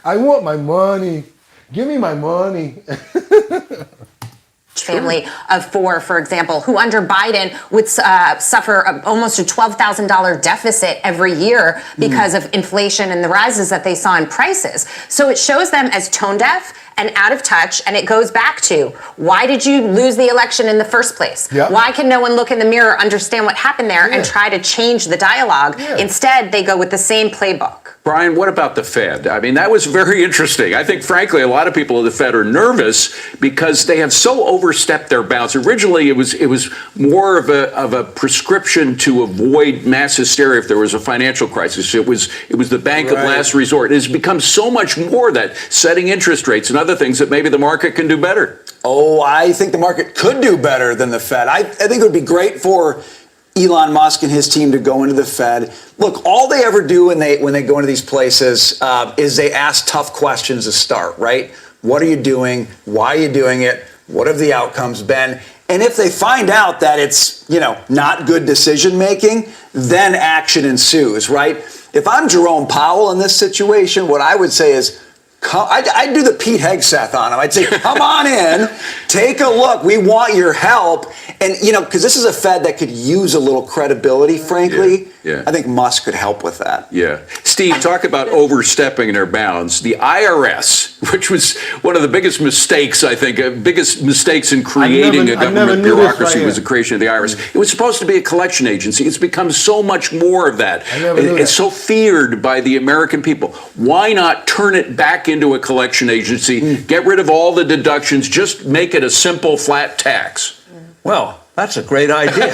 I want my money. Give me my money. Family of four, for example, who under Biden would suffer almost a $12,000 deficit every year because of inflation and the rises that they saw in prices. So it shows them as tone deaf and out of touch, and it goes back to, why did you lose the election in the first place? Yep. Why can no one look in the mirror, understand what happened there, and try to change the dialogue? Instead, they go with the same playbook. Brian, what about the Fed? I mean, that was very interesting. I think, frankly, a lot of people at the Fed are nervous because they have so overstepped their bounds. Originally, it was more of a prescription to avoid mass hysteria if there was a financial crisis. It was the bank of last resort. It has become so much more that setting interest rates and other things that maybe the market can do better. Oh, I think the market could do better than the Fed. I think it would be great for Elon Musk and his team to go into the Fed. Look, all they ever do when they go into these places is they ask tough questions to start, right? What are you doing? Why are you doing it? What have the outcomes been? And if they find out that it's, not good decision making, then action ensues, right? if I'm Jerome Powell in this situation, what I would say is, I'd do the Pete Hegseth on him. I'd say, come on in, take a look. We want your help. And, because this is a Fed that could use a little credibility, frankly. Yeah. I think Musk could help with that. Yeah. Steve, talk about overstepping their bounds. The IRS, which was one of the biggest mistakes, I think, biggest mistakes in creating a government bureaucracy was the creation of the IRS. It was supposed to be a collection agency. It's become so much more of that. It's so feared by the American people. Why not turn it back into a collection agency, get rid of all the deductions, just make it a simple flat tax? Well, that's a great idea.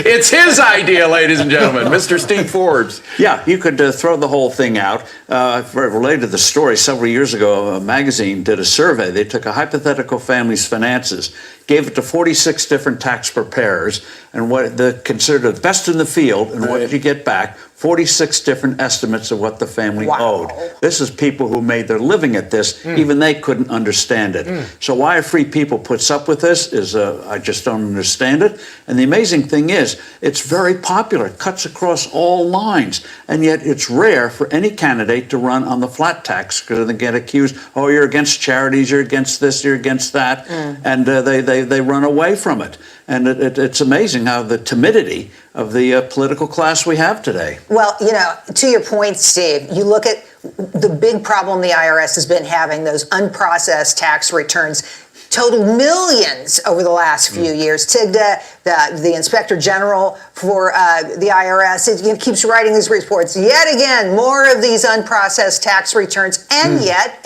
It's his idea, ladies and gentlemen, Mr. Steve Forbes. Yeah, you could throw the whole thing out. Related to the story, several years ago, a magazine did a survey. They took a hypothetical family's finances, gave it to 46 different tax preparers, and what they considered the best in the field, and what did you get back? 46 different estimates of what the family owed. This is people who made their living at this. Even they couldn't understand it. So why Free People puts up with this is I just don't understand it. And the amazing thing is, it's very popular. It cuts across all lines. And yet it's rare for any candidate to run on the flat tax because they get accused, oh, you're against charities, you're against this, you're against that. And they run away from it. And it's amazing how the timidity of the political class we have today. Well, to your point, Steve, you look at the big problem the IRS has been having, those unprocessed tax returns total millions over the last few years. Tigda, the Inspector General for the IRS, it keeps writing these reports. Yet again, more of these unprocessed tax returns. And yet,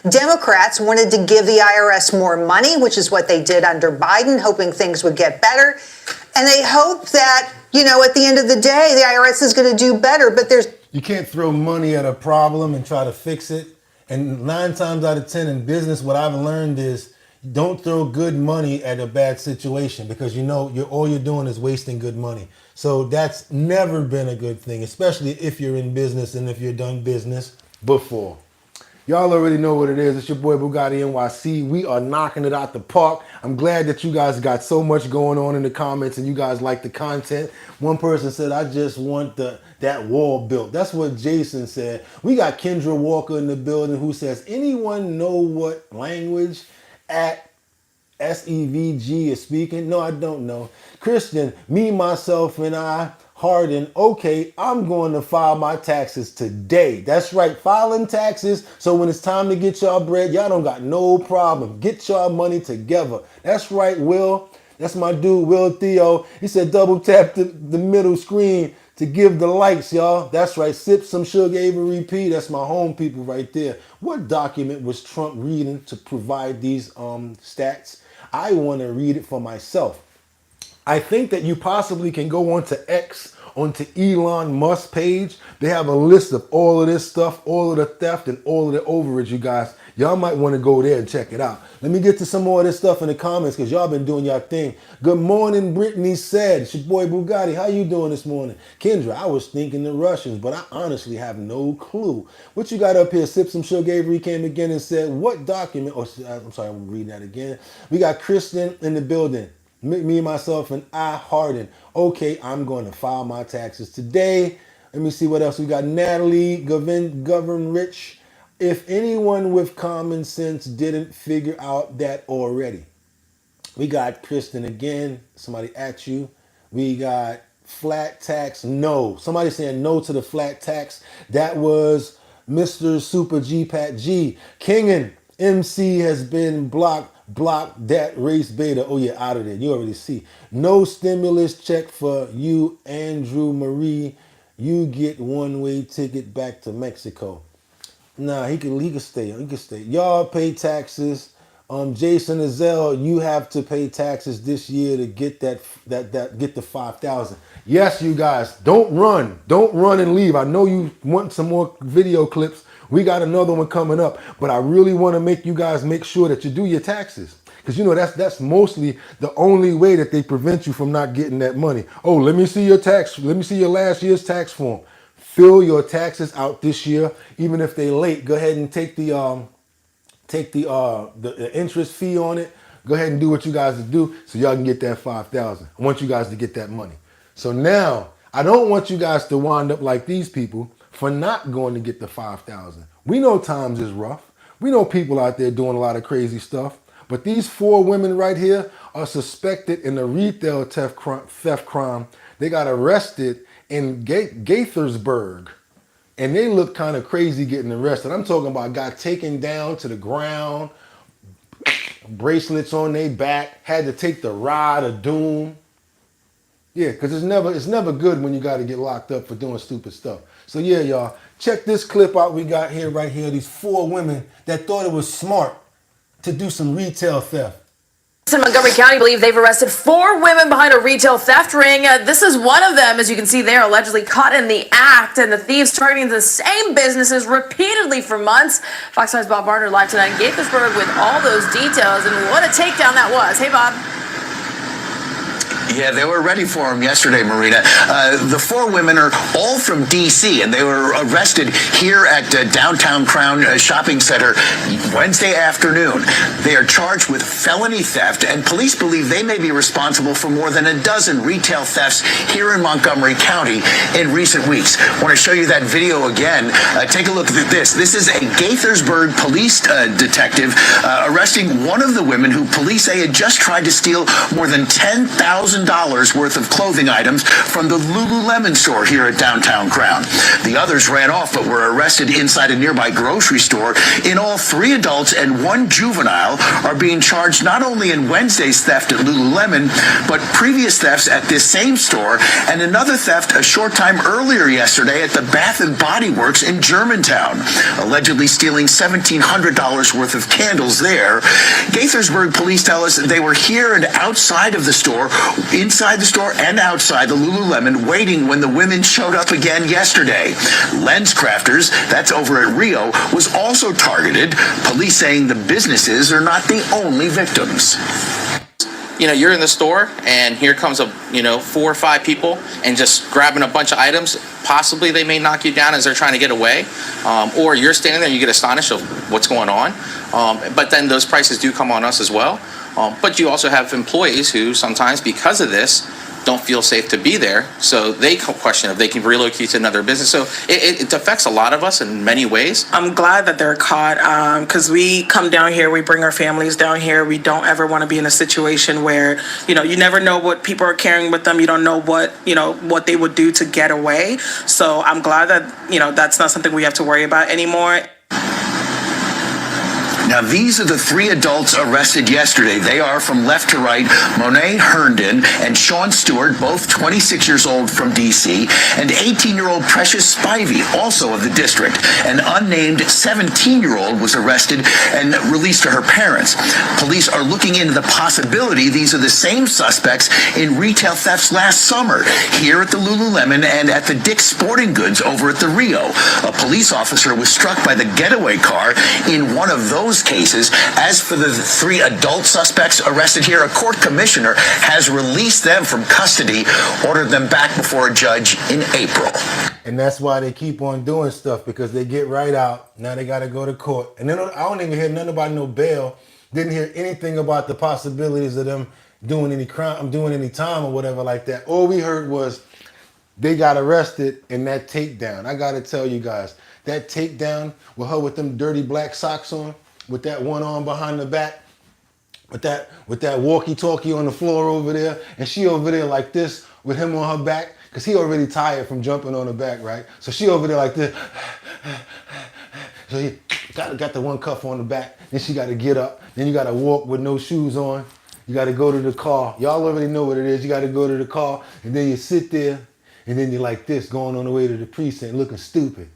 Democrats wanted to give the IRS more money, which is what they did under Biden, hoping things would get better. And they hope that, at the end of the day, the IRS is going to do better. But you can't throw money at a problem and try to fix it. And 9 times out of 10 in business, what I've learned is don't throw good money at a bad situation because all you're doing is wasting good money. So that's never been a good thing, especially if you're in business and if you've done business before. Y'all already know what it is. It's your boy BOOGOTTINYC. We are knocking it out the park. I'm glad that you guys got so much going on in the comments and you guys like the content. One person said, I just want that wall built. That's what Jason said. We got Kendra Walker in the building who says, anyone know what language at SEVG is speaking? No, I don't know. Christian, me, myself, and I, Harden, okay, I'm going to file my taxes today. That's right, filing taxes. So when it's time to get y'all bread, y'all don't got no problem. Get y'all money together. That's right, Will. That's my dude, Will Theo. He said double tap the middle screen to give the likes, y'all. That's right, sip some sugar, Avery P. That's my home people right there. What document was Trump reading to provide these stats? I want to read it for myself. I think that you possibly can go onto X, onto Elon Musk page. They have a list of all of this stuff, all of the theft and all of the overage, you guys. Y'all might want to go there and check it out. Let me get to some more of this stuff in the comments because y'all been doing y'all thing. Good morning, Brittany said. It's your boy Bugatti. How you doing this morning? Kendra, I was thinking the Russians, but I honestly have no clue. What you got up here? Sip some sugar. Avery came again and said, what document? Oh, I'm sorry, I'm reading that again. We got Kristen in the building. Me, myself, and I, Harden. Okay, I'm going to file my taxes today. Let me see what else. We got Natalie, Govern Rich. If anyone with common sense didn't figure out that already. We got Kristen again. Somebody at you. We got flat tax. No. Somebody saying no to the flat tax. That was Mr. Super G Pat G. Kingen, MC has been blocked. Block that race beta. Oh yeah, out of there. You already see. No stimulus check for you, Andrew Marie. You get one-way ticket back to Mexico. Nah, he can stay. He can stay. Y'all pay taxes. Jason Azell, you have to pay taxes this year to get get the 5,000. Yes, you guys, don't run and leave. I know you want some more video clips. We got another one coming up, but I really want to make you guys make sure that you do your taxes. Because that's mostly the only way that they prevent you from not getting that money. Oh, let me see your tax. Let me see your last year's tax form. Fill your taxes out this year, even if they're late. Go ahead and take the interest fee on it. Go ahead and do what you guys do so y'all can get that 5,000. I want you guys to get that money. So now I don't want you guys to wind up like these people for not going to get the 5,000. We know times is rough. We know people out there doing a lot of crazy stuff. But these 4 women right here are suspected in a retail theft crime. They got arrested in Gaithersburg. And they look kind of crazy getting arrested. I'm talking about got taken down to the ground, bracelets on their back, had to take the ride of doom. Yeah, because it's never good when you got to get locked up for doing stupid stuff. So yeah, y'all, check this clip out we got here, right here. These 4 women that thought it was smart to do some retail theft. In Montgomery County believe they've arrested 4 women behind a retail theft ring. This is one of them. As you can see, they're allegedly caught in the act, and the thieves targeting the same businesses repeatedly for months. Fox 5's Bob Barner live tonight in Gaithersburg with all those details, and what a takedown that was. Hey, Bob. Yeah, they were ready for him yesterday, Marina. The 4 women are all from D.C., and they were arrested here at Downtown Crown Shopping Center Wednesday afternoon. They are charged with felony theft, and police believe they may be responsible for more than a dozen retail thefts here in Montgomery County in recent weeks. I want to show you that video again. Take a look at this. This is a Gaithersburg police detective arresting one of the women who police say had just tried to steal more than $10,000 worth of clothing items from the Lululemon store here at Downtown Crown. The others ran off but were arrested inside a nearby grocery store. In all, 3 adults and 1 juvenile are being charged not only in Wednesday's theft at Lululemon, but previous thefts at this same store and another theft a short time earlier yesterday at the Bath and Body Works in Germantown, allegedly stealing $1,700 worth of candles there. Gaithersburg police tell us they were here and outside of the store, inside the store and outside the Lululemon, waiting when the women showed up again yesterday. LensCrafters, that's over at Rio, was also targeted. Police saying the businesses are not the only victims. You know, you're in the store and here comes 4 or 5 people and just grabbing a bunch of items. Possibly they may knock you down as they're trying to get away, or you're standing there and you get astonished of what's going on. But then those prices do come on us as well. But you also have employees who sometimes, because of this, don't feel safe to be there. So they question if they can relocate to another business. So it affects a lot of us in many ways. I'm glad that they're caught because we come down here, we bring our families down here. We don't ever want to be in a situation where, you never know what people are carrying with them. You don't know what they would do to get away. So I'm glad that, that's not something we have to worry about anymore. Now, these are the 3 adults arrested yesterday. They are, from left to right, Monet Herndon and Sean Stewart, both 26 years old from D.C., and 18-year-old Precious Spivey, also of the district. An unnamed 17-year-old was arrested and released to her parents. Police are looking into the possibility these are the same suspects in retail thefts last summer here at the Lululemon and at the Dick's Sporting Goods over at the Rio. A police officer was struck by the getaway car in one of those cases. As for the 3 adult suspects arrested here, a court commissioner has released them from custody, ordered them back before a judge in April. And that's why they keep on doing stuff, because they get right out. Now they got to go to court. And then I don't even hear nothing about no bail. Didn't hear anything about the possibilities of them doing any crime, doing any time or whatever like that. All we heard was they got arrested in that takedown. I got to tell you guys, that takedown with her with them dirty black socks on, with that one arm behind the back, with that walkie-talkie on the floor over there, and she over there like this with him on her back, because he already tired from jumping on her back, right? So she over there like this. So he got the one cuff on the back, then she got to get up, then you got to walk with no shoes on. You got to go to the car. Y'all already know what it is. You got to go to the car, and then you sit there, and then you're like this, going on the way to the precinct, looking stupid.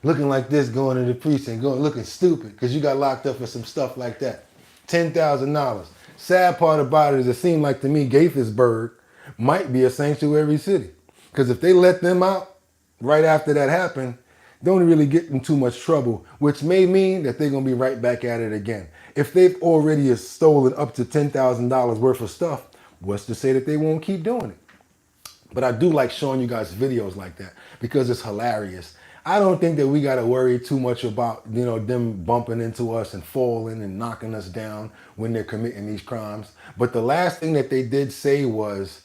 Looking like this, going to the precinct, looking stupid, because you got locked up for some stuff like that. $10,000. Sad part about it is it seemed like to me Gaithersburg might be a sanctuary city. Because if they let them out right after that happened, they don't really get in too much trouble, which may mean that they're going to be right back at it again. If they've already stolen up to $10,000 worth of stuff, what's to say that they won't keep doing it? But I do like showing you guys videos like that because it's hilarious. I don't think that we got to worry too much about, them bumping into us and falling and knocking us down when they're committing these crimes. But the last thing that they did say was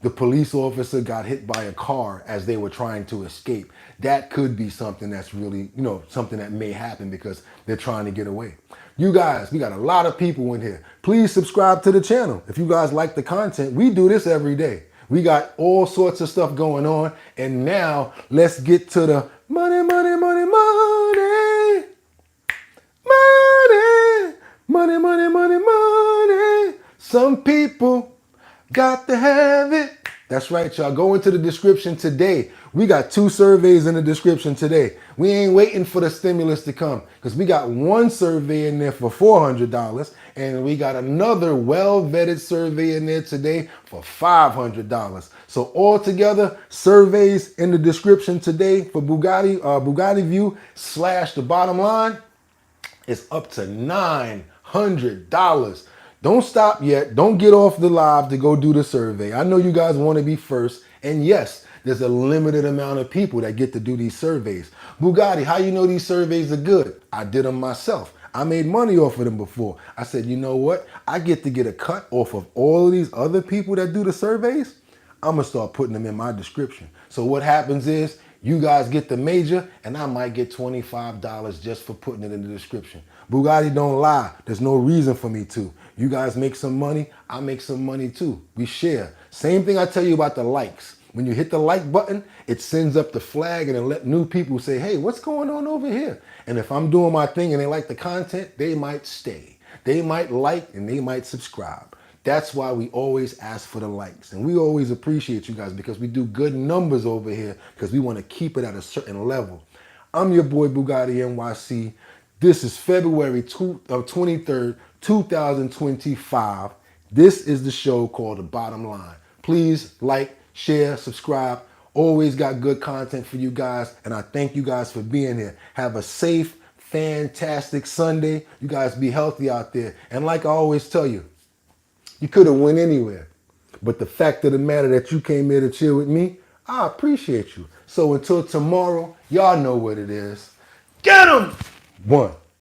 the police officer got hit by a car as they were trying to escape. That could be something that's really, something that may happen because they're trying to get away. You guys, we got a lot of people in here. Please subscribe to the channel. If you guys like the content, we do this every day. We got all sorts of stuff going on. And now let's get to the money, money, money, money. Money, money, money, money, money. Some people got to have it. That's right, y'all. Go into the description today. We got 2 surveys in the description today. We ain't waiting for the stimulus to come because we got 1 survey in there for $400 and we got another well-vetted survey in there today for $500. So altogether, surveys in the description today for Bugatti View / the bottom line is up to $900. Don't stop yet. Don't get off the live to go do the survey. I know you guys want to be first. And yes, there's a limited amount of people that get to do these surveys. Bugatti, how you know these surveys are good? I did them myself. I made money off of them before. I said, you know what? I get to get a cut off of all of these other people that do the surveys. I'm going to start putting them in my description. So what happens is you guys get the major and I might get $25 just for putting it in the description. Bugatti don't lie. There's no reason for me to. You guys make some money, I make some money too. We share. Same thing I tell you about the likes. When you hit the like button, it sends up the flag and it let new people say, hey, what's going on over here? And if I'm doing my thing and they like the content, they might stay. They might like and they might subscribe. That's why we always ask for the likes. And we always appreciate you guys because we do good numbers over here because we want to keep it at a certain level. I'm your boy Bugatti NYC. This is February 23rd, 2025. This is the show called The Bottom Line. Please like, share, subscribe. Always got good content for you guys. And I thank you guys for being here. Have a safe, fantastic Sunday. You guys be healthy out there. And like I always tell you, you could have went anywhere. But the fact of the matter that you came here to chill with me, I appreciate you. So until tomorrow, y'all know what it is. Get 'em! 1.